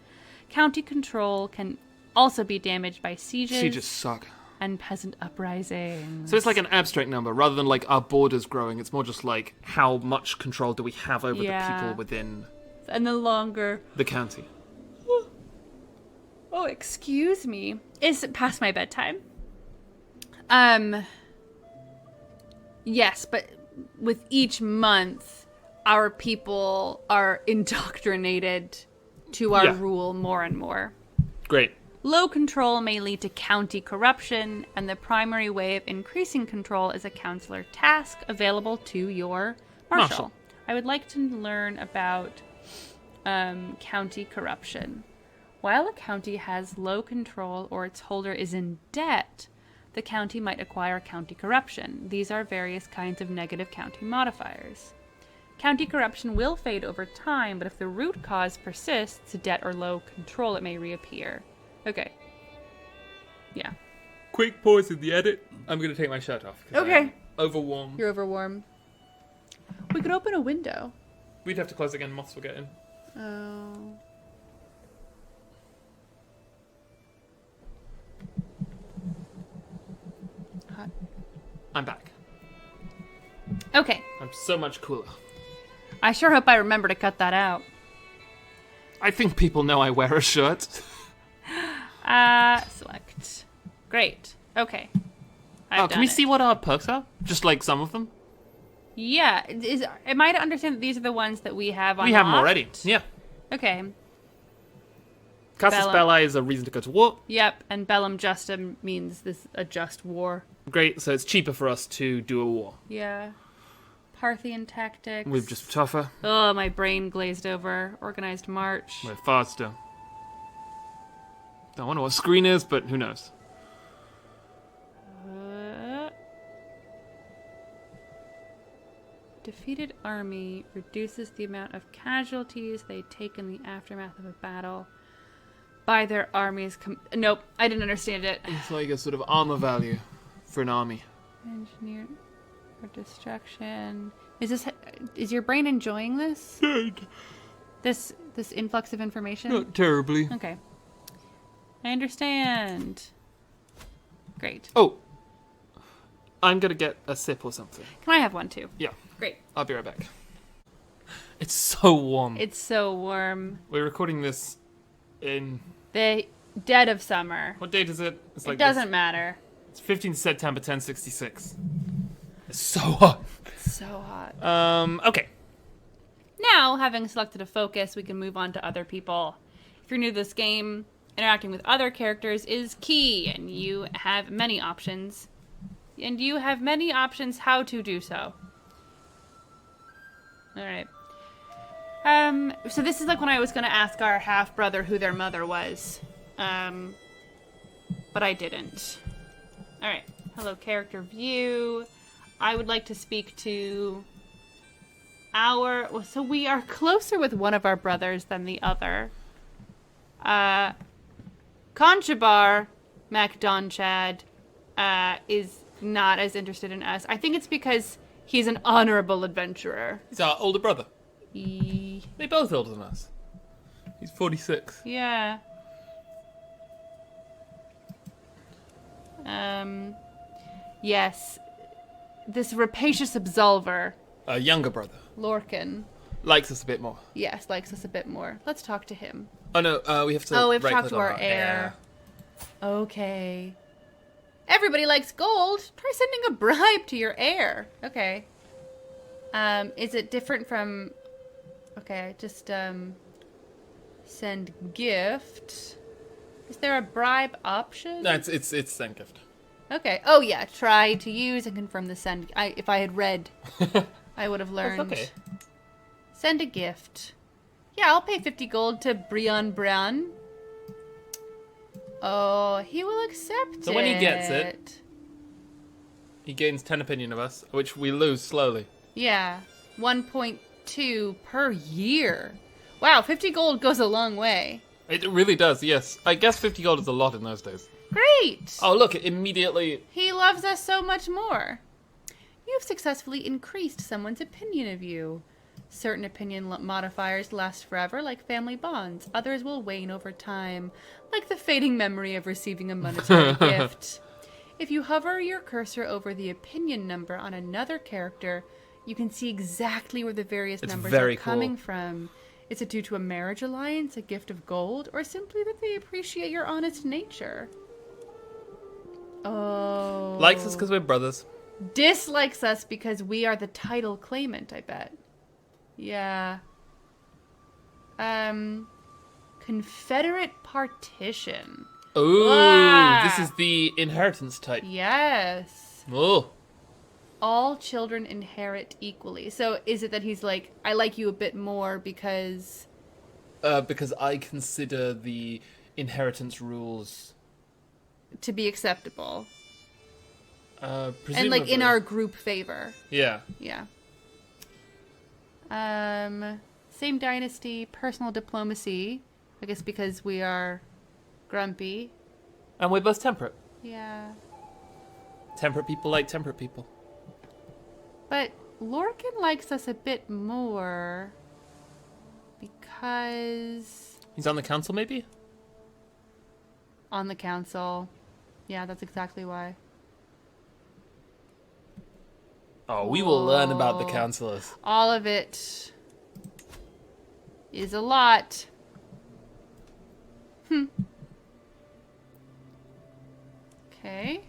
County control can also be damaged by sieges. Sieges suck. And peasant uprisings. So it's like an abstract number, rather than like our borders growing. It's more just like how much control do we have over the people within and the longer the county. Oh, excuse me. Is it past my bedtime? Yes, but with each month, our people are indoctrinated to our Yeah. rule more and more. Great. Low control may lead to county corruption, and the primary way of increasing control is a councillor task available to your marshal. I would like to learn about county corruption. While a county has low control or its holder is in debt, the county might acquire county corruption. These are various kinds of negative county modifiers. County corruption will fade over time, but if the root cause persists, debt or low control, it may reappear. Okay. Yeah. Quick pause in the edit. I'm going to take my shirt off. 'Cause Okay. I'm overwarm. You're overwarm. We could open a window. We'd have to close again. Moths will get in. Oh. Hot. I'm back. Okay. I'm so much cooler. I sure hope I remember to cut that out. I think people know I wear a shirt. Select. Great. Okay. Can we see what our perks are? Just like some of them? Yeah. Am I to understand that these are the ones that we have unlocked? We have them already. Yeah. Okay. Casus Bellum. Belli is a reason to go to war. Yep. And Bellum Justum means this a just war. Great, so it's cheaper for us to do a war. Yeah. Parthian tactics. We're just tougher. Oh, my brain glazed over. Organized march. We're faster. Don't know what screen is, but who knows? Defeated army reduces the amount of casualties they take in the aftermath of a battle by their armies. Nope, I didn't understand it. It's like a sort of armor value for an army. Engineer for destruction. Is your brain enjoying this? This influx of information? Not terribly. Okay. I understand. Great. Oh! I'm gonna get a sip or something. Can I have one too? Yeah. Great. I'll be right back. It's so warm. It's so warm. We're recording this in... The dead of summer. What date is it? It's It doesn't matter. It's 15th September 1066. It's so hot. It's so hot. Okay. Now, having selected a focus, we can move on to other people. If you're new to this game, interacting with other characters is key, and you have many options. And you have many options how to do so. Alright. So this is like when I was going to ask our half-brother who their mother was. But I didn't. Alright. Hello, character view. I would like to speak to so we are closer with one of our brothers than the other. Conchabar MacDonchad is not as interested in us. I think it's because he's an honorable adventurer. He's our older brother. They're both older than us. He's 46. Yeah. Yes. This rapacious absolver, A younger brother. Lorcan, Likes us a bit more. yes, likes us a bit more. Let's talk to him. Oh no, we have to... Oh, we have to talk right-click to on our heir. Okay. Everybody likes gold. Try sending a bribe to your heir. Okay. Is it different from... Okay, just, send gift. Is there a bribe option? No, it's send gift. Okay. Oh, yeah. Try to use and confirm the send. If I had read, I would have learned. Okay. Send a gift. Yeah, I'll pay 50 gold to Brian Bran. Oh, he will accept it. So when he gets it, he gains 10 opinion of us, which we lose slowly. Yeah. 1.2 per year. Wow, 50 gold goes a long way. It really does, yes. I guess 50 gold is a lot in those days. Great! Oh, look, it immediately... He loves us so much more. You've successfully increased someone's opinion of you. Certain opinion modifiers last forever, like family bonds. Others will wane over time, like the fading memory of receiving a monetary gift. If you hover your cursor over the opinion number on another character, you can see exactly where the various numbers very are coming cool. from. Is it due to a marriage alliance, a gift of gold, or simply that they appreciate your honest nature? Oh. Likes us because we're brothers. Dislikes us because we are the title claimant, I bet. Yeah. Confederate partition. Ooh, Ah. this is the inheritance type. Yes. Oh. All children inherit equally. So is it that he's like, I like you a bit more because... Because I consider the inheritance rules... to be acceptable. Presumably. And like in our group favor. Yeah. Yeah. Same dynasty, personal diplomacy. I guess because we are grumpy. And we're both temperate. Yeah. Temperate people like temperate people. But Lorcan likes us a bit more because... He's on the council, maybe? On the council. Yeah, that's exactly why. Oh, we will learn about the Whoa. councillors. All of it is a lot. Okay.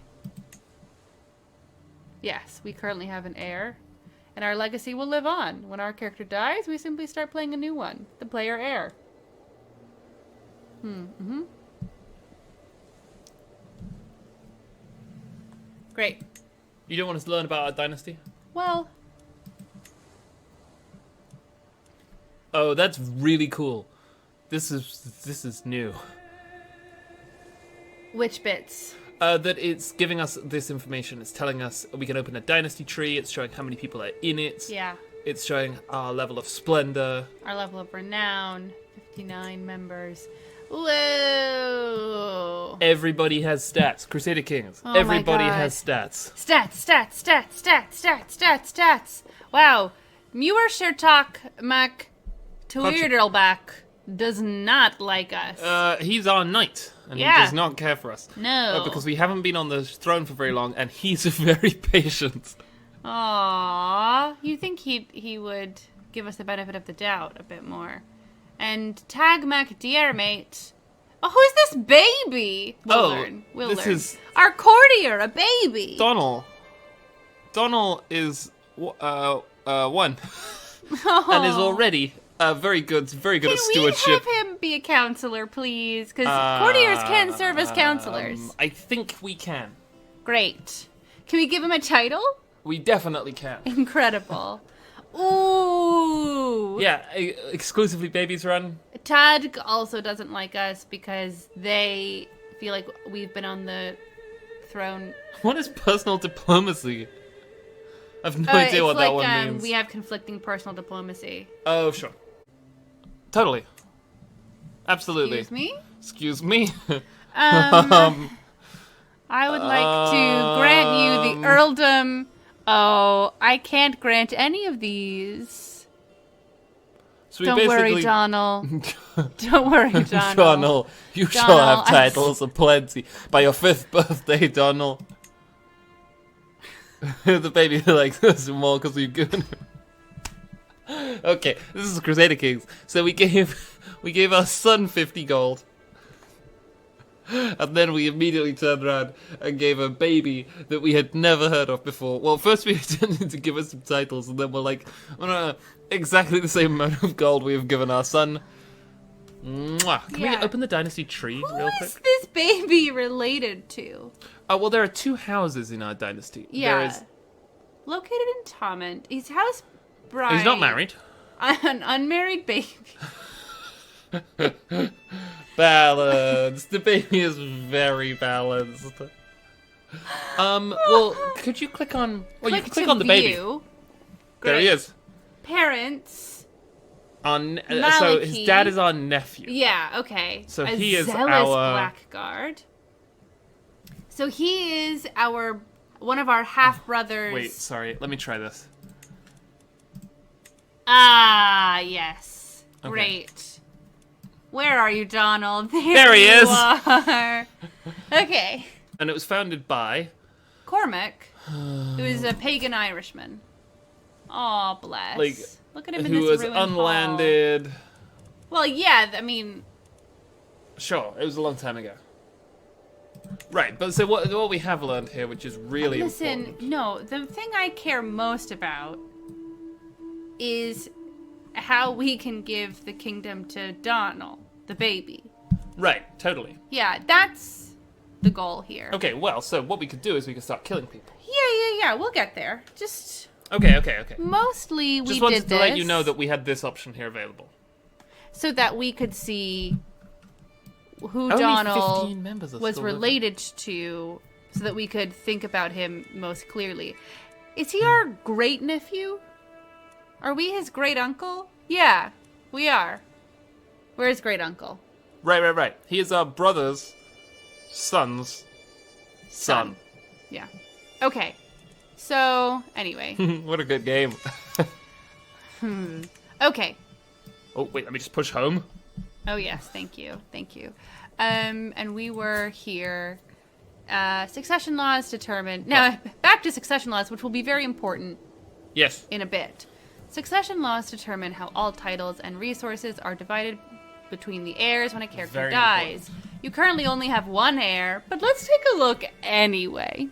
Yes, we currently have an heir, and our legacy will live on. When our character dies, we simply start playing a new one, the player heir. Great. You don't want us to learn about our dynasty? Well, Oh, that's really cool. This is new. which bits? That it's giving us this information. It's telling us we can open a dynasty tree. It's showing how many people are in it. Yeah. It's showing our level of splendor. Our level of renown, 59 members. Whoa! Everybody has stats. Crusader Kings. Oh my Everybody God. has stats. Stats. Wow. Muir Shertok Mac Tweedleback does not like us. He's our knight, and Yeah. he does not care for us. No. Because we haven't been on the throne for very long, and he's very patient. Aww. You think he would give us the benefit of the doubt a bit more. And Tag Mac Dearmate. Oh, who's this baby? We'll learn. this is our courtier, a baby. Donald. Donald is one, and is Oh. already very good at Can we stewardship. have him be a counselor, please? Because courtiers can serve as counselors. I think we can. Great. Can we give him a title? We definitely can. Incredible. Ooh. Yeah, exclusively babies run. Tad also doesn't like us because they feel like we've been on the throne. What is personal diplomacy? I have no idea what that one means. We have conflicting personal diplomacy. Oh, sure. Totally. Absolutely. Excuse me? Excuse me. I would like to grant you the earldom. Oh, I can't grant any of these. So we Don't worry, basically- Donald. Don't worry, Donald. Donald, you shall Donald, have titles aplenty. By your 5th birthday, Donald. The baby likes us more because we've given him. Okay, this is Crusader Kings. So we gave our son 50 gold. And then we immediately turned around and gave a baby that we had never heard of before. Well, first we intended to give us some titles, and then we're like, exactly the same amount of gold we have given our son. Mwah. Can we open the dynasty tree real Who quick? is this baby related to? Oh, well, there are 2 houses in our dynasty. Yeah. There is... Located in Tomment. He's house bride. He's not married. An unmarried baby. Balanced. The baby is very balanced. Well, could you click on... Well, you can click on the baby. View. There he Great. is. Parents. So his dad is our nephew. Yeah, okay. So A he is zealous our... blackguard. So he is one of our half-brothers. Wait, sorry. Let me try this. Ah, yes. Okay. Great. Where are you, Donald? There he you is. Are. Okay. And it was founded by... Cormac, who is a pagan Irishman. Aw, bless. Like, look at him in who this was ruined hall. unlanded... Well, yeah, I mean... Sure, it was a long time ago. Right, but so what we have learned here, which is really Listen, important... no, the thing I care most about is how we can give the kingdom to Donald. the baby. Right, totally. Yeah, that's the goal here. Okay, well, so what we could do is we could start killing people. Yeah, we'll get there. Just... Okay. Mostly we Just did wanted this to let you know that we had this option here available. so that we could see who Only Donald 15 members are was still living. related to, so that we could think about him most clearly. Is he our great-nephew? Are we his great-uncle? Yeah, we are. We're his great-uncle. Right. He is our brother's son's son. Yeah. Okay. So, anyway. What a good game. Okay. Oh, wait, let me just push home. Oh, yes. Thank you. And we were here. Succession laws determine... Now, back to succession laws, which will be very important Yes. in a bit. Succession laws determine how all titles and resources are divided between the heirs when a character Very dies. You currently only have one heir, but let's take a look anyway.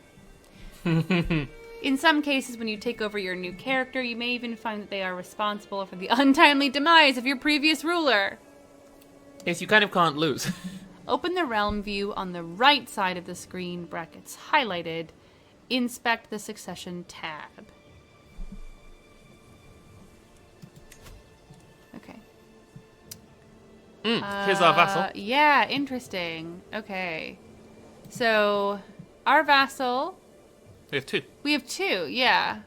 In some cases, when you take over your new character, you may even find that they are responsible for the untimely demise of your previous ruler. Yes, you kind of can't lose. Open the realm view on the right side of the screen, brackets highlighted. Inspect the succession tab. Okay. Here's our vassal. Yeah, interesting. Okay. So, our vassal... We have two. We have two, yeah.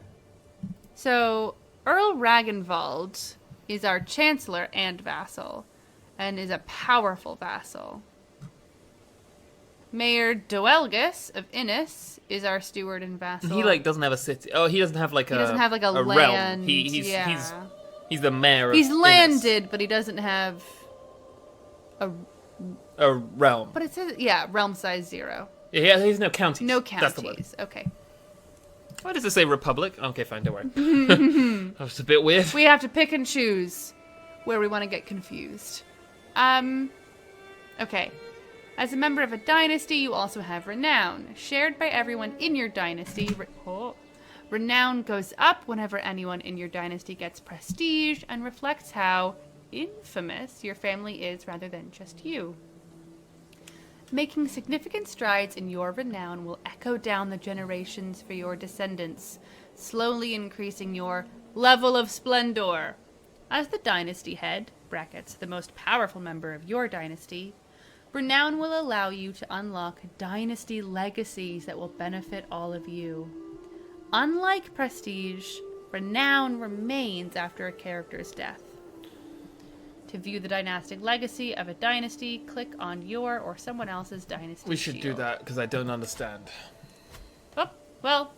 So, Earl Ragnvald is our chancellor and vassal, and is a powerful vassal. Mayor Doelgus of Innis is our steward and vassal. He doesn't have a city. Oh, he doesn't have a land. realm. He's the mayor. He's of landed, Innis. but he doesn't have a realm. But it says realm size 0. Yeah, he has no counties. No That's the word. counties. Okay. Why does it say republic? Okay, fine, don't worry. That was a bit weird. We have to pick and choose where we want to get confused. Okay. As a member of a dynasty, you also have renown, shared by everyone in your dynasty. Renown goes up whenever anyone in your dynasty gets prestige and reflects how infamous your family is rather than just you. Making significant strides in your renown will echo down the generations for your descendants, slowly increasing your level of splendor. As the dynasty head, brackets, the most powerful member of your dynasty, renown will allow you to unlock dynasty legacies that will benefit all of you. Unlike prestige, renown remains after a character's death. To view the dynastic legacy of a dynasty, click on your or someone else's dynasty We should do shield. that, because I don't understand. Oh, well,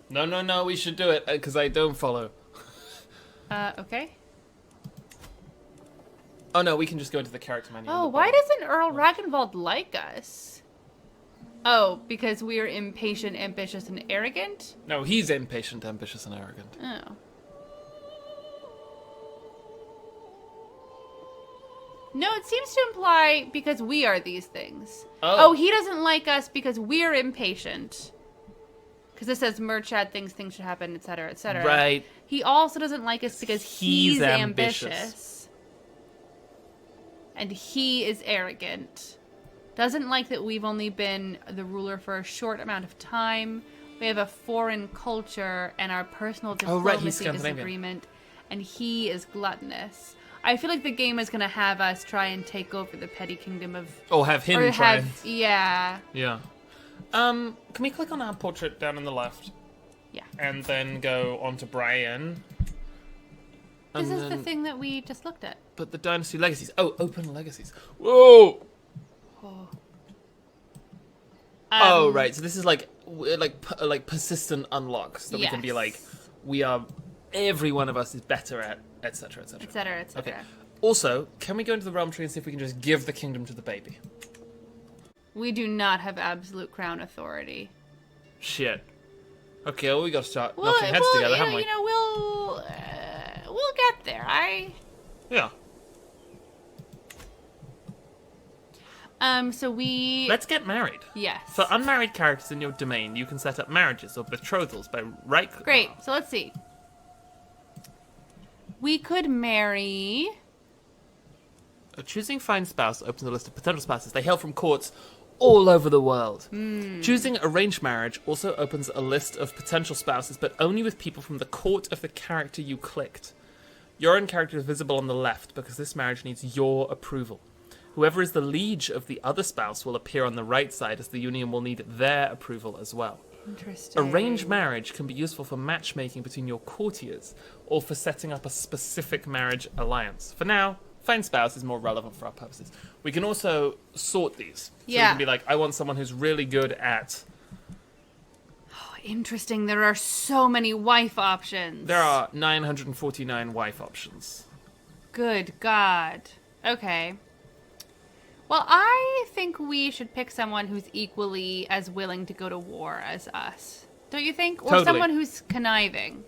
No, we should do it, because I don't follow. okay. Oh no, we can just go into the character menu. Oh, why doesn't Earl Ragnvald like us? Oh, because we're impatient, ambitious, and arrogant? No, he's impatient, ambitious, and arrogant. Oh. No, it seems to imply because we are these things. Oh, he doesn't like us because we're impatient. Because it says Murchad thinks things should happen, etc., etc. Right. He also doesn't like us because he's ambitious. And he is arrogant. Doesn't like that we've only been the ruler for a short amount of time. We have a foreign culture and our personal diplomacy disagreement. And he is gluttonous. I feel like the game is going to have us try and take over the petty kingdom of... Or have him try. Yeah. Yeah. Can we click on our portrait down on the left? Yeah. And then go on to Brian. This is the thing that we just looked at. But the dynasty legacies. Oh, open legacies. Whoa! Oh, right. So this is like persistent unlocks that we can be like, we are... Every one of us is better at, etc., etc. Etc., etc. Okay. Also, can we go into the realm tree and see if we can just give the kingdom to the baby? We do not have absolute crown authority. Shit. Okay, well, we gotta start knocking heads together, haven't we? You know, we'll get there. Yeah. So we... Let's get married. Yes. For unmarried characters in your domain, you can set up marriages or betrothals by right... Great. So let's see. We could marry... Choosing fine spouse opens a list of potential spouses. They hail from courts all over the world. Choosing arranged marriage also opens a list of potential spouses, but only with people from the court of the character you clicked. Your own character is visible on the left because this marriage needs your approval. Whoever is the liege of the other spouse will appear on the right side, as the union will need their approval as well. Interesting. Arranged marriage can be useful for matchmaking between your courtiers or for setting up a specific marriage alliance. For now, fine spouse is more relevant for our purposes. We can also sort these. So we can be like, I want someone who's really good at... Oh, interesting. There are so many wife options. There are 949 wife options. Good God. Okay. Well, I think we should pick someone who's equally as willing to go to war as us. Don't you think? Or Totally. someone who's conniving.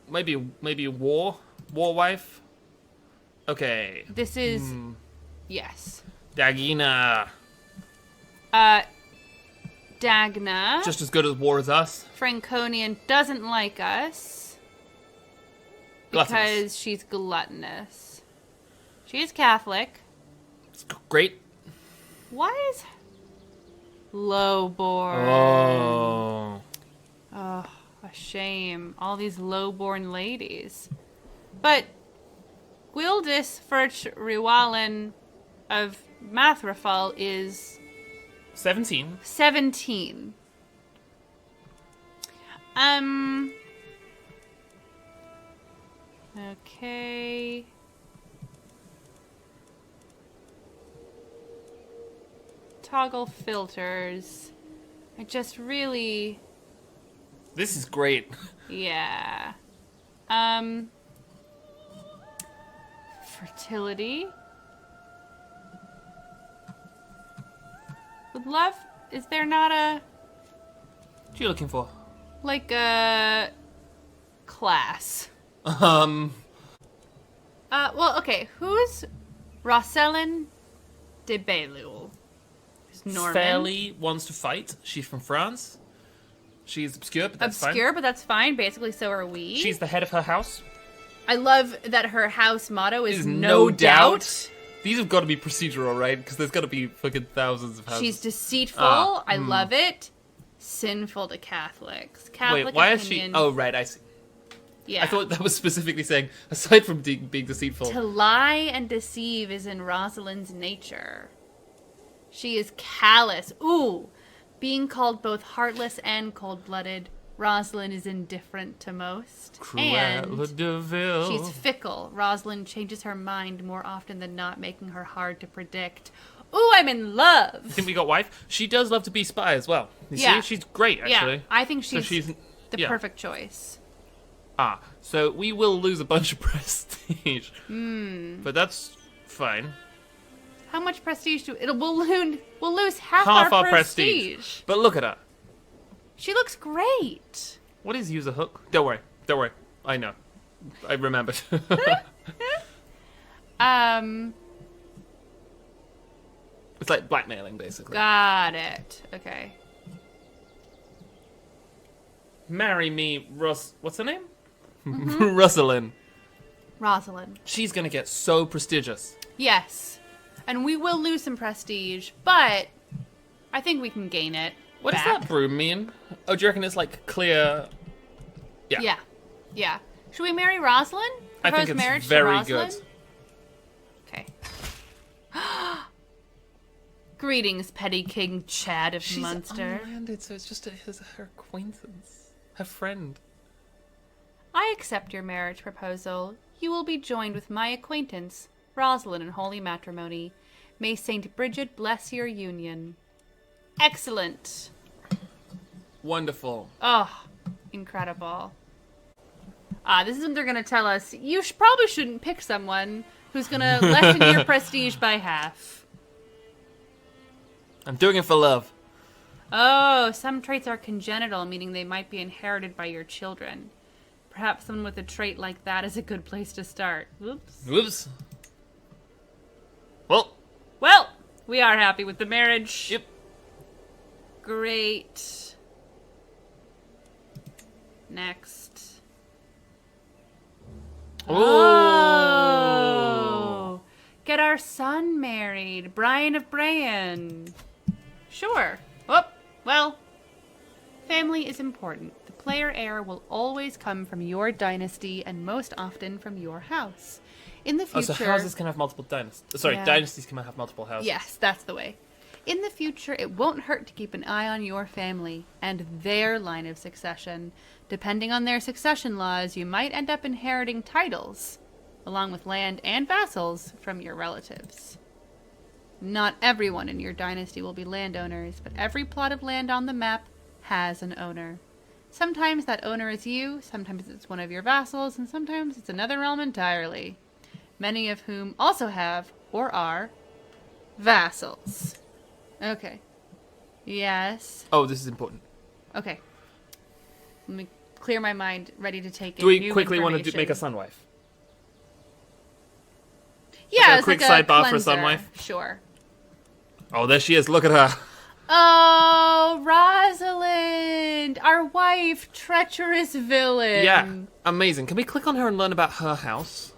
Maybe a war wife? Okay. This is... Yes. Dagina. Dagna. Just as good at war as us. Franconian doesn't like us. Gluttonous. Because she's gluttonous. She is Catholic. It's great. Why is... Lowborn. Oh. Oh, a shame. All these low-born ladies. But Gwildis Furch Riwalin of Mathrafal is 17. 17. Okay. Toggle filters. I just really... This is great. Yeah. Fertility. Would love... Is there not a... What are you looking for? Like a... class? Um, Well, okay. Who's Rosalind de Belul? Who's Norman. Fairly wants to fight. She's from France. She's obscure, but that's Obscure, fine. but that's fine. Basically, so are we. She's the head of her house. I love that her house motto is Is no doubt. These have got to be procedural, right? Because there's got to be fucking thousands of houses. She's deceitful. Ah, I love it. Sinful to Catholics. Catholic Wait, why opinion, is she... Oh, right, I see. Yeah. I thought that was specifically saying, aside from being deceitful... To lie and deceive is in Rosalind's nature. She is callous. Ooh! Being called both heartless and cold-blooded, Rosalind is indifferent to most. And Cruella de Vil. she's fickle. Rosalind changes her mind more often than not, making her hard to predict. Ooh, I'm in love! You think we got wife? She does love to be spy as well. You Yeah. see? She's great, actually. Yeah, I think So she's, the yeah. perfect choice. So we will lose a bunch of prestige. But that's fine. How much prestige we'll lose half our prestige. But look at her. She looks great. What is use a hook? Don't worry. I know. I remembered. It's like blackmailing, basically. Got it. Okay. Marry me, what's her name? Rosalind. Rosalind. She's gonna get so prestigious. Yes. And we will lose some prestige, but I think we can gain it. What back. does that broom mean? Oh, do you reckon it's like clear? Yeah. Yeah. Should we marry Rosalind? I think Propose it's marriage to very Rosalind? good. Okay. Greetings, petty King Chad of Munster. unlanded, so it's just her acquaintance, her friend. I accept your marriage proposal. You will be joined with my acquaintance, Rosalind, in holy matrimony. May Saint Bridget bless your union. Excellent. Wonderful. Oh, incredible. This is when they're going to tell us, you probably shouldn't pick someone who's going to lessen your prestige by half. I'm doing it for love. Oh, some traits are congenital, meaning they might be inherited by your children. Perhaps someone with a trait like that is a good place to start. Whoops. Whoops. Well, we are happy with the marriage. Yep. Great. Next. Oh. Get our our son married. Brian of Bran. Sure. Oh, well, family is important. The player heir will always come from your dynasty and most often from your house. In the future... Oh, so houses can have multiple dynasties. Sorry, Yeah. dynasties can have multiple houses. Yes, that's the way. In the future, it won't hurt to keep an eye on your family and their line of succession. Depending on their succession laws, you might end up inheriting titles, along with land and vassals, from your relatives. Not everyone in your dynasty will be landowners, but every plot of land on the map has an owner. Sometimes that owner is you, sometimes it's one of your vassals, and sometimes it's another realm entirely. Many of whom also have, or are, vassals. Okay. Yes. Oh, this is important. Okay. Let me clear my mind, ready to take Do in we new quickly want to information. make a son wife? Yeah, a it's quick like a sidebar for a cleanser. son wife? Sure. Oh, there she is. Look at her. Oh, Rosalind! Our wife, treacherous villain. Yeah, amazing. Can we click on her and learn about her house?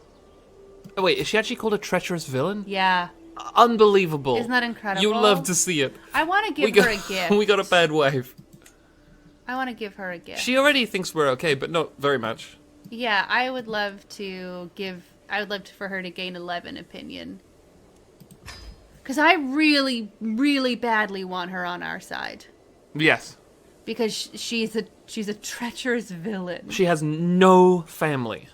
Oh, wait, is she actually called a treacherous villain? Yeah. Unbelievable. Isn't that incredible? You love to see it. I want to give her a gift. We got a bad wife. I want to give her a gift. She already thinks we're okay, but not very much. Yeah, I would love for her to gain 11 opinion. Because I really, really badly want her on our side. Yes. Because she's a treacherous villain. She has no family.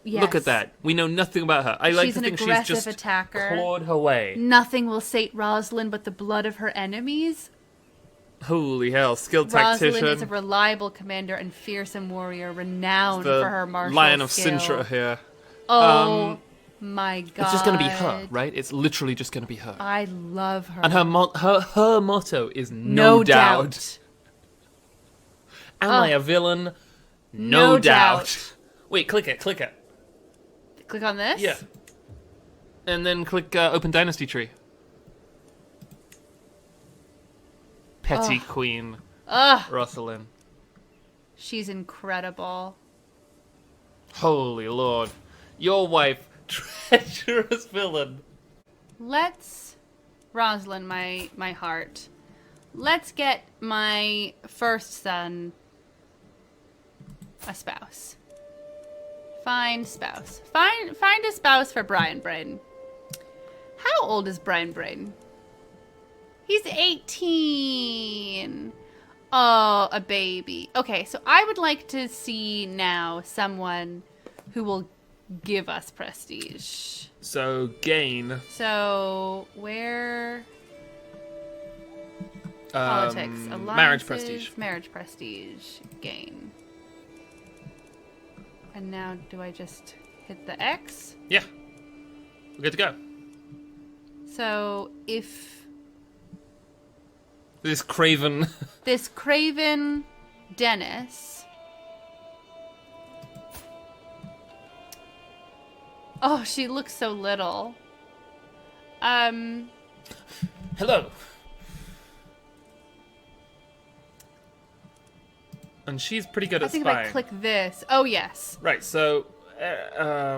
Yes. Look at that. We know nothing about her. I like She's to an think she's aggressive just attacker. clawed her way. Nothing will sate Rosalind but the blood of her enemies. Holy hell, skilled Rosalind tactician. is a reliable commander and fearsome warrior renowned The for her martial Lion of skill. Sintra here. Oh my god. It's just going to be her, right? It's literally just going to be her. I love her. And her motto is no doubt. Am I a villain? No doubt. Wait, click it. Click on this? Yeah. And then click Open Dynasty Tree. Petty Queen. Ugh. Rosalind. She's incredible. Holy Lord. Your wife, treacherous villain. Let's, Rosalind, my heart. Let's get my first son a spouse. Find spouse. Find a spouse for Brian Braden. How old is Brian Braden? He's 18. Oh, a baby. Okay, so I would like to see now someone who will give us prestige. So, gain. So, where... Politics. Alliances, Marriage prestige. Marriage prestige. Gain. And now, do I just hit the X? Yeah. We're good to go. So, if This craven. this craven Dennis... Oh, she looks so little. Hello. And she's pretty good I at think if spying. I click this... Oh, yes. Right, so...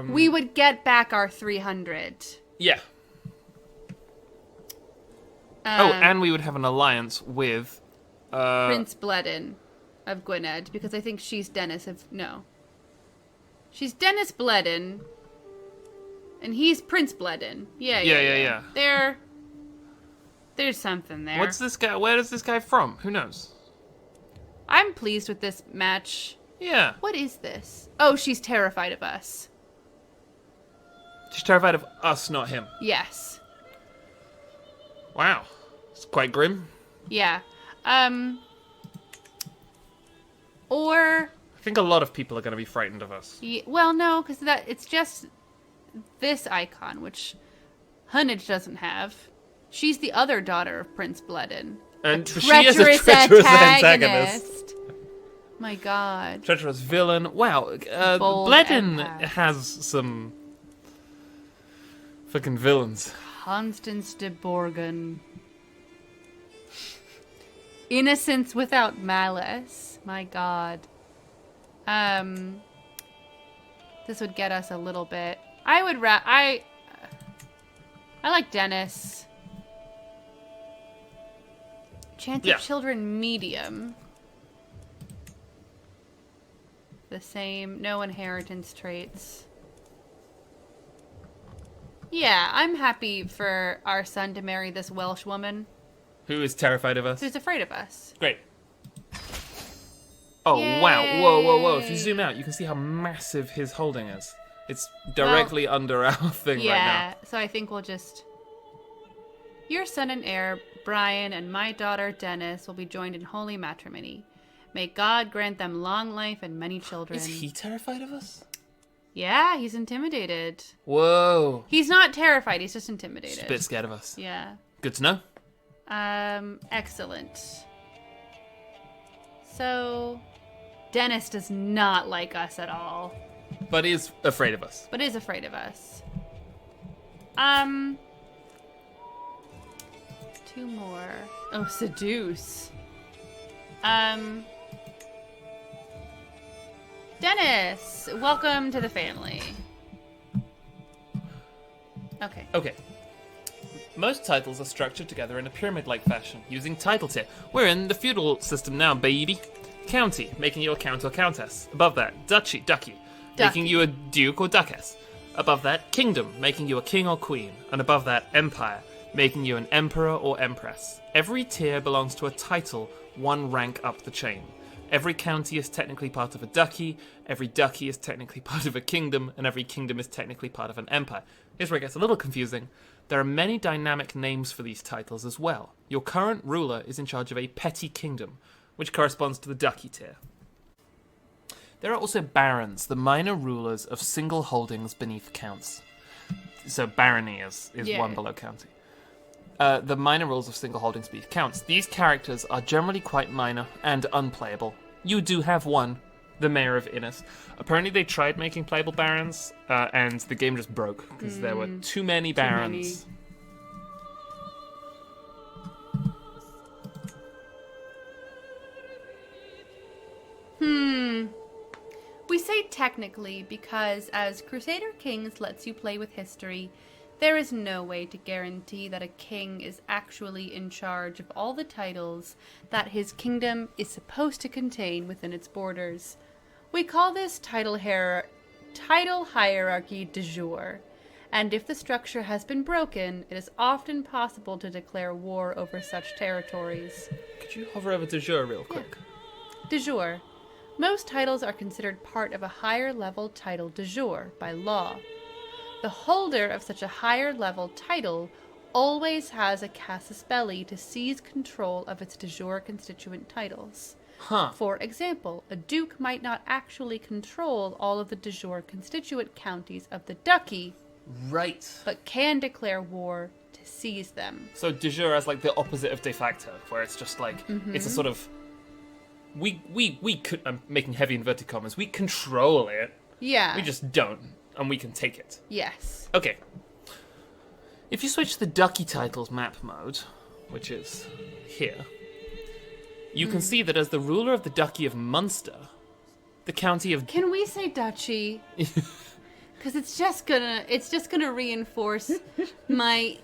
We would get back our 300. Yeah. And we would have an alliance with... Prince Bledin of Gwynedd, because I think she's Dennis of... No. She's Dennis Bledin, and he's Prince Bledin. Yeah. There's something there. What's this guy? Where is this guy from? Who knows? I'm pleased with this match. Yeah. What is this? Oh, she's terrified of us. She's terrified of us, not him. Yes. Wow. It's quite grim. Yeah. Or... I think a lot of people are going to be frightened of us. well, no, because it's just this icon, which Hunnage doesn't have. She's the other daughter of Prince Bledin. And she is a treacherous antagonist. My god. Treacherous villain. Wow. Bold Bledin empath. has some fucking villains. Constance de Borgen. Innocence without malice. My god. This would get us a little bit. I like Dennis. Chance of children medium. The same. No inheritance traits. Yeah, I'm happy for our son to marry this Welsh woman. Who is terrified of us? Who's afraid of us. Great. Oh, Yay. wow. Whoa. If you zoom out, you can see how massive his holding is. It's directly under our thing right now. Yeah, so I think we'll just... Your son and heir, Brian, and my daughter, Dennis, will be joined in holy matrimony. May God grant them long life and many children. Is he terrified of us? Yeah, he's intimidated. Whoa. He's not terrified, he's just intimidated. Just a bit scared of us. Yeah. Good to know. Excellent. So, Dennis does not like us at all. But he is afraid of us. But is afraid of us. Two more. Oh, seduce. Dennis, welcome to the family. Okay. Most titles are structured together in a pyramid-like fashion, using title tier. We're in the feudal system now, baby. County, making you a count or countess. Above that, duchy, making you a duke or duchess. Above that, kingdom, making you a king or queen. And above that, empire, making you an emperor or empress. Every tier belongs to a title, one rank up the chain. Every county is technically part of a duchy, every duchy is technically part of a kingdom, and every kingdom is technically part of an empire. Here's where it gets a little confusing. There are many dynamic names for these titles as well. Your current ruler is in charge of a petty kingdom, which corresponds to the duchy tier. There are also barons, the minor rulers of single holdings beneath counts. So barony is one below county. The minor rules of single holdings beneath counts. These characters are generally quite minor and unplayable. You do have one, the Mayor of Innis. Apparently they tried making playable barons, and the game just broke, because there were too many barons. We say technically because as Crusader Kings lets you play with history, there is no way to guarantee that a king is actually in charge of all the titles that his kingdom is supposed to contain within its borders. We call this title hierarchy de jure, and if the structure has been broken, it is often possible to declare war over such territories. Could you hover over de jure real quick? Yeah. De jure. Most titles are considered part of a higher level title de jure by law. The holder of such a higher level title always has a casus belli to seize control of its de jure constituent titles. For example, a duke might not actually control all of the de jure constituent counties of the duchy, right, but can declare war to seize them. So de jure is like the opposite of de facto, where it's just like, it's a sort of, we could, I'm making heavy inverted commas, we control it. Yeah. We just don't, and we can take it. Yes. Okay. If you switch the duchy titles map mode, which is here, you can see that as the ruler of the Duchy of Munster, the county of... Can we say duchy? Because it's just gonna reinforce my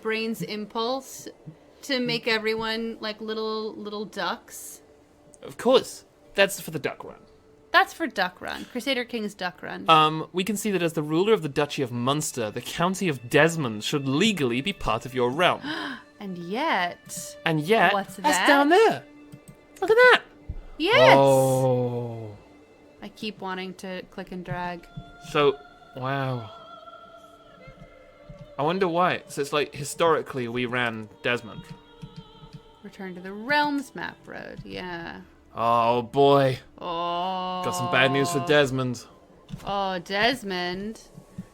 brain's impulse to make everyone like little ducks. Of course. That's for the Duck Run. That's for Duck Run. Crusader King's Duck Run. We can see that as the ruler of the Duchy of Munster, the county of Desmond should legally be part of your realm. And yet... What's that? That's down there. Look at that. Yes. Oh. I keep wanting to click and drag. So, wow. I wonder why. So it's like, historically, we ran Desmond. Return to the Realms map road, yeah. Oh, boy. Oh. Got some bad news for Desmond. Oh, Desmond.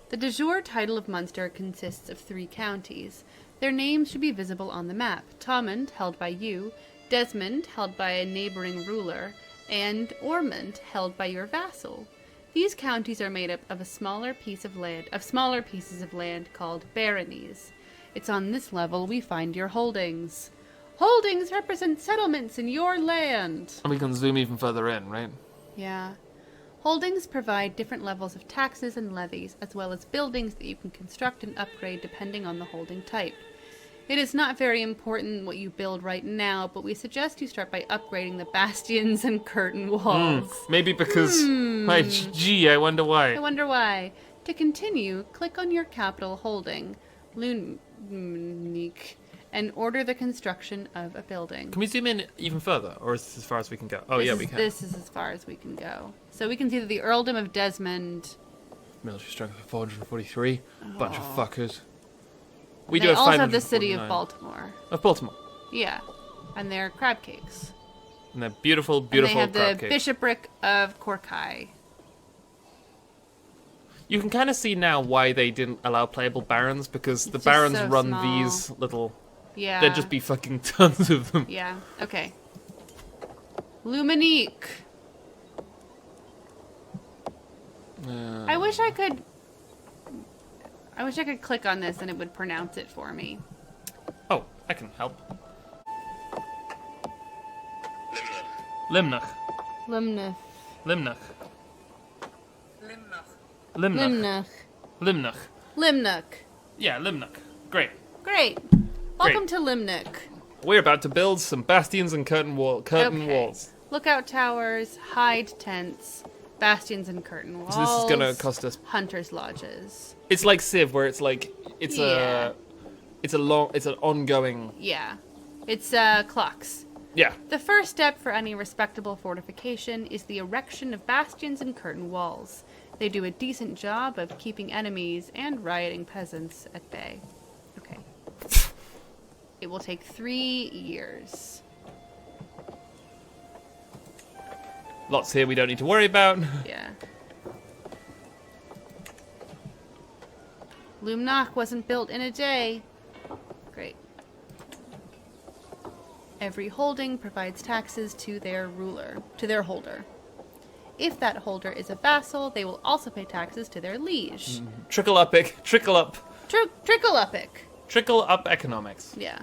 The de jure title of Munster consists of 3 counties. Their names should be visible on the map. Thomond, held by you, Desmond, held by a neighboring ruler, and Ormond, held by your vassal. These counties are made up of smaller pieces of land called baronies. It's on this level we find your holdings. Holdings represent settlements in your land. And we can zoom even further in, right? Yeah. Holdings provide different levels of taxes and levies, as well as buildings that you can construct and upgrade depending on the holding type. It is not very important what you build right now, but we suggest you start by upgrading the bastions and curtain walls. Maybe because... Gee, I wonder why. I wonder why. To continue, click on your capital holding, Lunik, and order the construction of a building. Can we zoom in even further, or is this as far as we can go? Oh, we can. This is as far as we can go. So we can see that the Earldom of Desmond... Military strength of 443. Bunch of fuckers. They do have also have the city of 549. Baltimore. Of Baltimore. Yeah. And they're crab cakes. And they're beautiful, beautiful and they have the crab cakes. bishopric of Corkai. You can kind of see now why they didn't allow playable barons, because the just barons so run small. these little... Yeah. There'd just be fucking tons of them. Yeah. Okay. Luminique. I wish I could click on this and it would pronounce it for me. Oh, I can help. Limnach. Limnach. Limnach. Limnach. Limnach. Limnach. Limnach. Yeah, Limnach. Great. Great. Welcome to Limnach. We're about to build some bastions and curtain Okay. walls. Lookout towers, hide tents, bastions and curtain walls. So this is gonna cost us. Hunters' lodges. It's like Civ, where it's like it's an ongoing. Yeah. It's clocks. Yeah. The first step for any respectable fortification is the erection of bastions and curtain walls. They do a decent job of keeping enemies and rioting peasants at bay. Okay. It will take 3 years. Lots here we don't need to worry about. Yeah. Lumnach wasn't built in a day. Great. Every holding provides taxes to their holder. If that holder is a vassal, they will also pay taxes to their liege. Trickle up, trickle up. Trickle-upic. Trickle up economics. Yeah.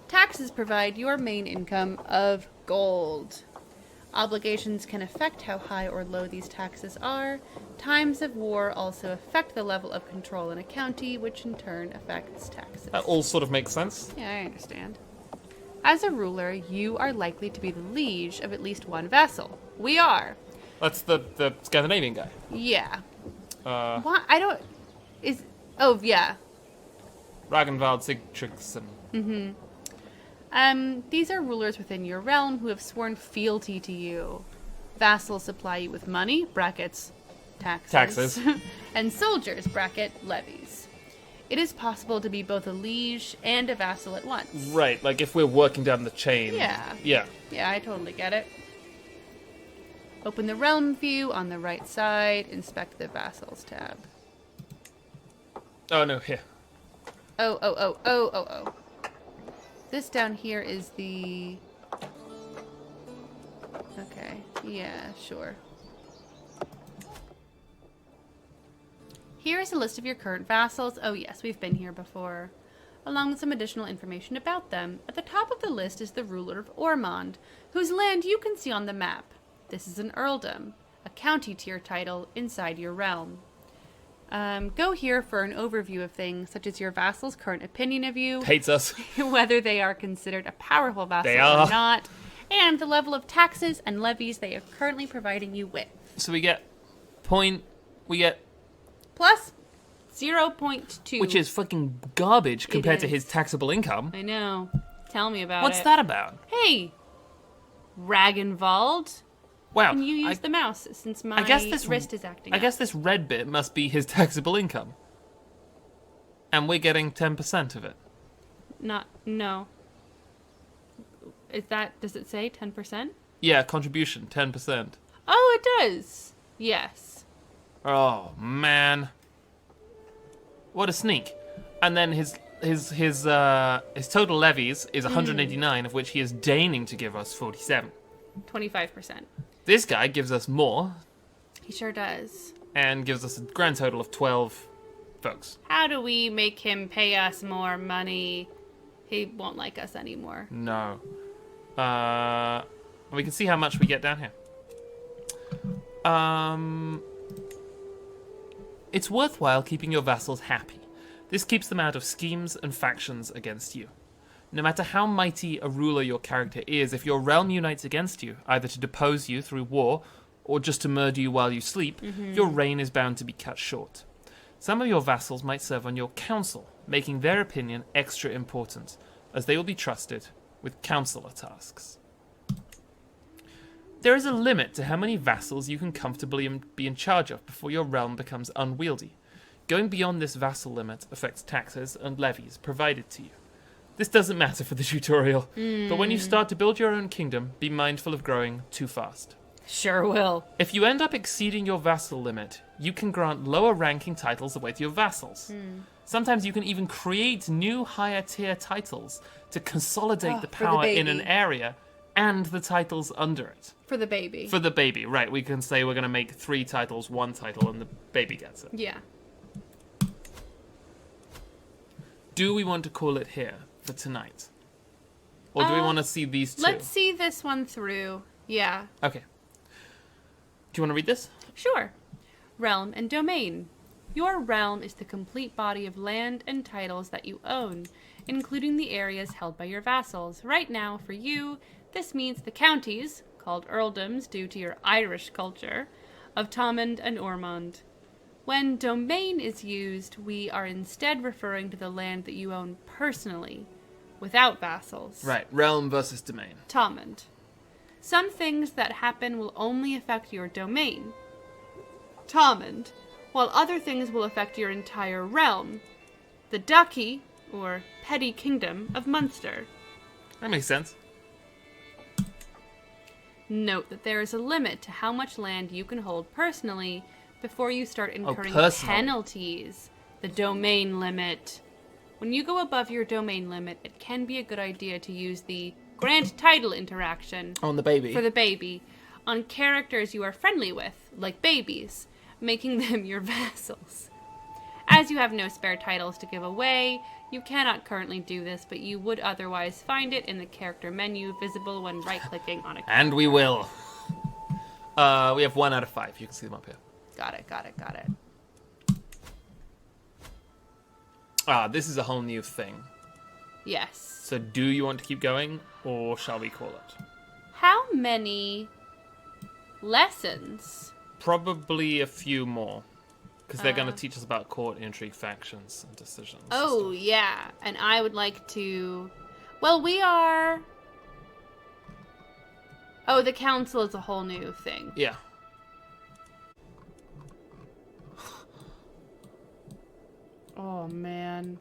Taxes provide your main income of gold. Obligations can affect how high or low these taxes are. Times of war also affect the level of control in a county, which in turn affects taxes. That all sort of makes sense. Yeah, I understand. As a ruler, you are likely to be the liege of at least one vassal. We are. That's the Scandinavian guy. Yeah. What? I don't... Is... Oh, yeah. Ragnvald Sigtryggsson. These are rulers within your realm who have sworn fealty to you. Vassals supply you with money, brackets, taxes. And soldiers, bracket, levies. It is possible to be both a liege and a vassal at once. Right, like if we're working down the chain. Yeah. Yeah. Yeah, I totally get it. Open the realm view on the right side. Inspect the vassals tab. Oh, no, here. Oh. This down here is the... Okay, yeah, sure. Here is a list of your current vassals. Oh yes, we've been here before. Along with some additional information about them. At the top of the list is the ruler of Ormond, whose land you can see on the map. This is an earldom, a county tier title inside your realm. Go here for an overview of things such as your vassal's current opinion of you, Hates us. whether they are considered a powerful vassal They are. or not, and the level of taxes and levies they are currently providing you with. So we get Plus 0.2. which is fucking garbage compared to is. his taxable income. I know. Tell me about What's it. that about? Hey, Ragnvald. Wow. Can you use the mouse since my wrist is acting I up? guess this red bit must be his taxable income. And we're getting 10% of it. No. Does it say 10%? Yeah, contribution, 10%. Oh, it does. Yes. Oh, man. What a sneak. And then his total levies is 189, of which he is deigning to give us 47. 25%. This guy gives us more He sure does. and gives us a grand total of 12 folks. How do we make him pay us more money? He won't like us anymore. No. We can see how much we get down here. It's worthwhile keeping your vassals happy. This keeps them out of schemes and factions against you. No matter how mighty a ruler your character is, if your realm unites against you, either to depose you through war or just to murder you while you sleep, your reign is bound to be cut short. Some of your vassals might serve on your council, making their opinion extra important, as they will be trusted with councillor tasks. There is a limit to how many vassals you can comfortably be in charge of before your realm becomes unwieldy. Going beyond this vassal limit affects taxes and levies provided to you. This doesn't matter for the tutorial, but when you start to build your own kingdom, be mindful of growing too fast. Sure will. If you end up exceeding your vassal limit, you can grant lower ranking titles away to your vassals. Sometimes you can even create new higher tier titles to consolidate the power in an area and the titles under it. For the baby. For the baby, right. We can say we're going to make 3 titles, 1 title, and the baby gets it. Yeah. Do we want to call it here for tonight? Or do we want to see these 2? Let's see this one through. Yeah. Okay. Do you want to read this? Sure. Realm and domain. Your realm is the complete body of land and titles that you own, including the areas held by your vassals. Right now, for you, this means the counties, called earldoms due to your Irish culture, of Thomond and Ormond. When domain is used, we are instead referring to the land that you own personally, without vassals. Right, realm versus domain. Thomond. Some things that happen will only affect your domain, Thomond, while other things will affect your entire realm, the duchy, or petty kingdom, of Munster. That makes sense. Note that there is a limit to how much land you can hold personally before you start incurring penalties. The domain limit. When you go above your domain limit, it can be a good idea to use the grant title interaction on the baby. For the baby on characters you are friendly with, like babies, making them your vassals. As you have no spare titles to give away, you cannot currently do this, but you would otherwise find it in the character menu, visible when right-clicking on a character. And we will. We have 1 out of 5. You can see them up here. Got it. This is a whole new thing. Yes. So do you want to keep going, or shall we call it? How many lessons? Probably a few more. Because they're going to teach us about court, intrigue, factions, and decisions. Oh, yeah. And I would like to... Well, we are... Oh, the council is a whole new thing. Yeah. Oh, man.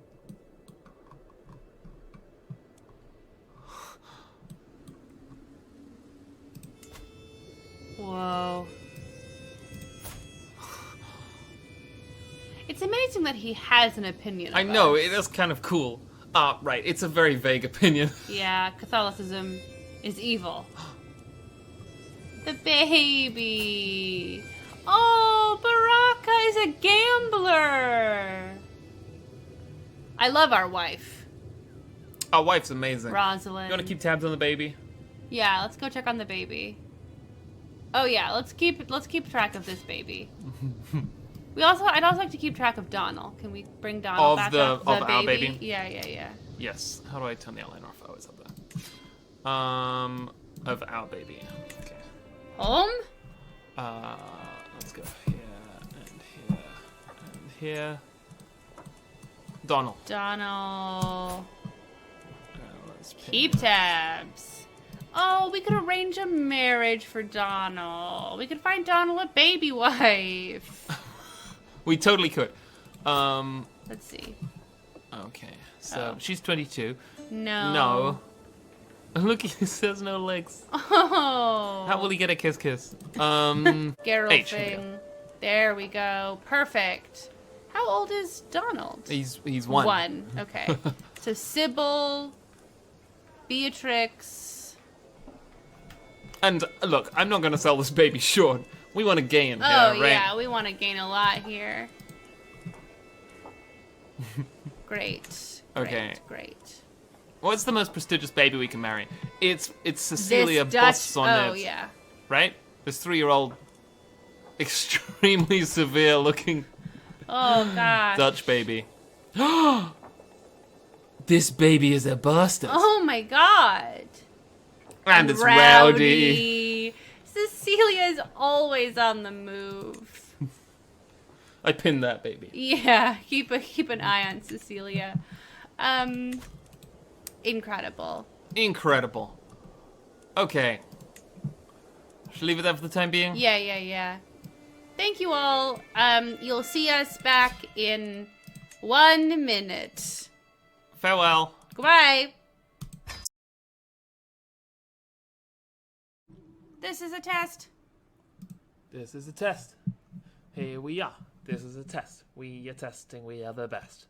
Whoa. It's amazing that he has an opinion. I know, it is kind of cool. Right, it's a very vague opinion. Yeah, Catholicism is evil. The baby. Oh, Baraka is a gambler. I love our wife. Our wife's amazing. Rosalind. You want to keep tabs on the baby? Yeah, let's go check on the baby. Oh yeah, let's keep track of this baby. I'd also like to keep track of Donald. Can we bring Donald back up? Of our baby? Yeah. Yes. How do I turn the outline off? Oh, it's up there. Of our baby. Okay. Home? Let's go here and here and here. Donald. Let's Keep tabs. Oh, we could arrange a marriage for Donald. We could find Donald a baby wife. We totally could. Let's see. Okay, so she's 22. No. Look, he says no legs. Oh. How will he get a kiss? Geralfing. There we go. Perfect. How old is Donald? He's 1. 1. Okay. So Sybil, Beatrix. And look, I'm not going to sell this baby short. We want to gain here, right? Oh, yeah, we want to gain a lot here. Great. Okay. Great. What's the most prestigious baby we can marry? It's Cecilia Bossonnet. Oh, yeah. Right? This 3-year-old extremely severe looking Oh, gosh. Dutch baby. This baby is a bastard. Oh, my God. And it's rowdy. Cecilia is always on the move. I pinned that baby. Yeah, keep an eye on Cecilia. Incredible. Incredible. Okay. Should leave it there for the time being? Yeah. Thank you all. You'll see us back in 1 minute. Farewell. Goodbye. This is a test. This is a test. Here we are. This is a test. We are testing. We are the best.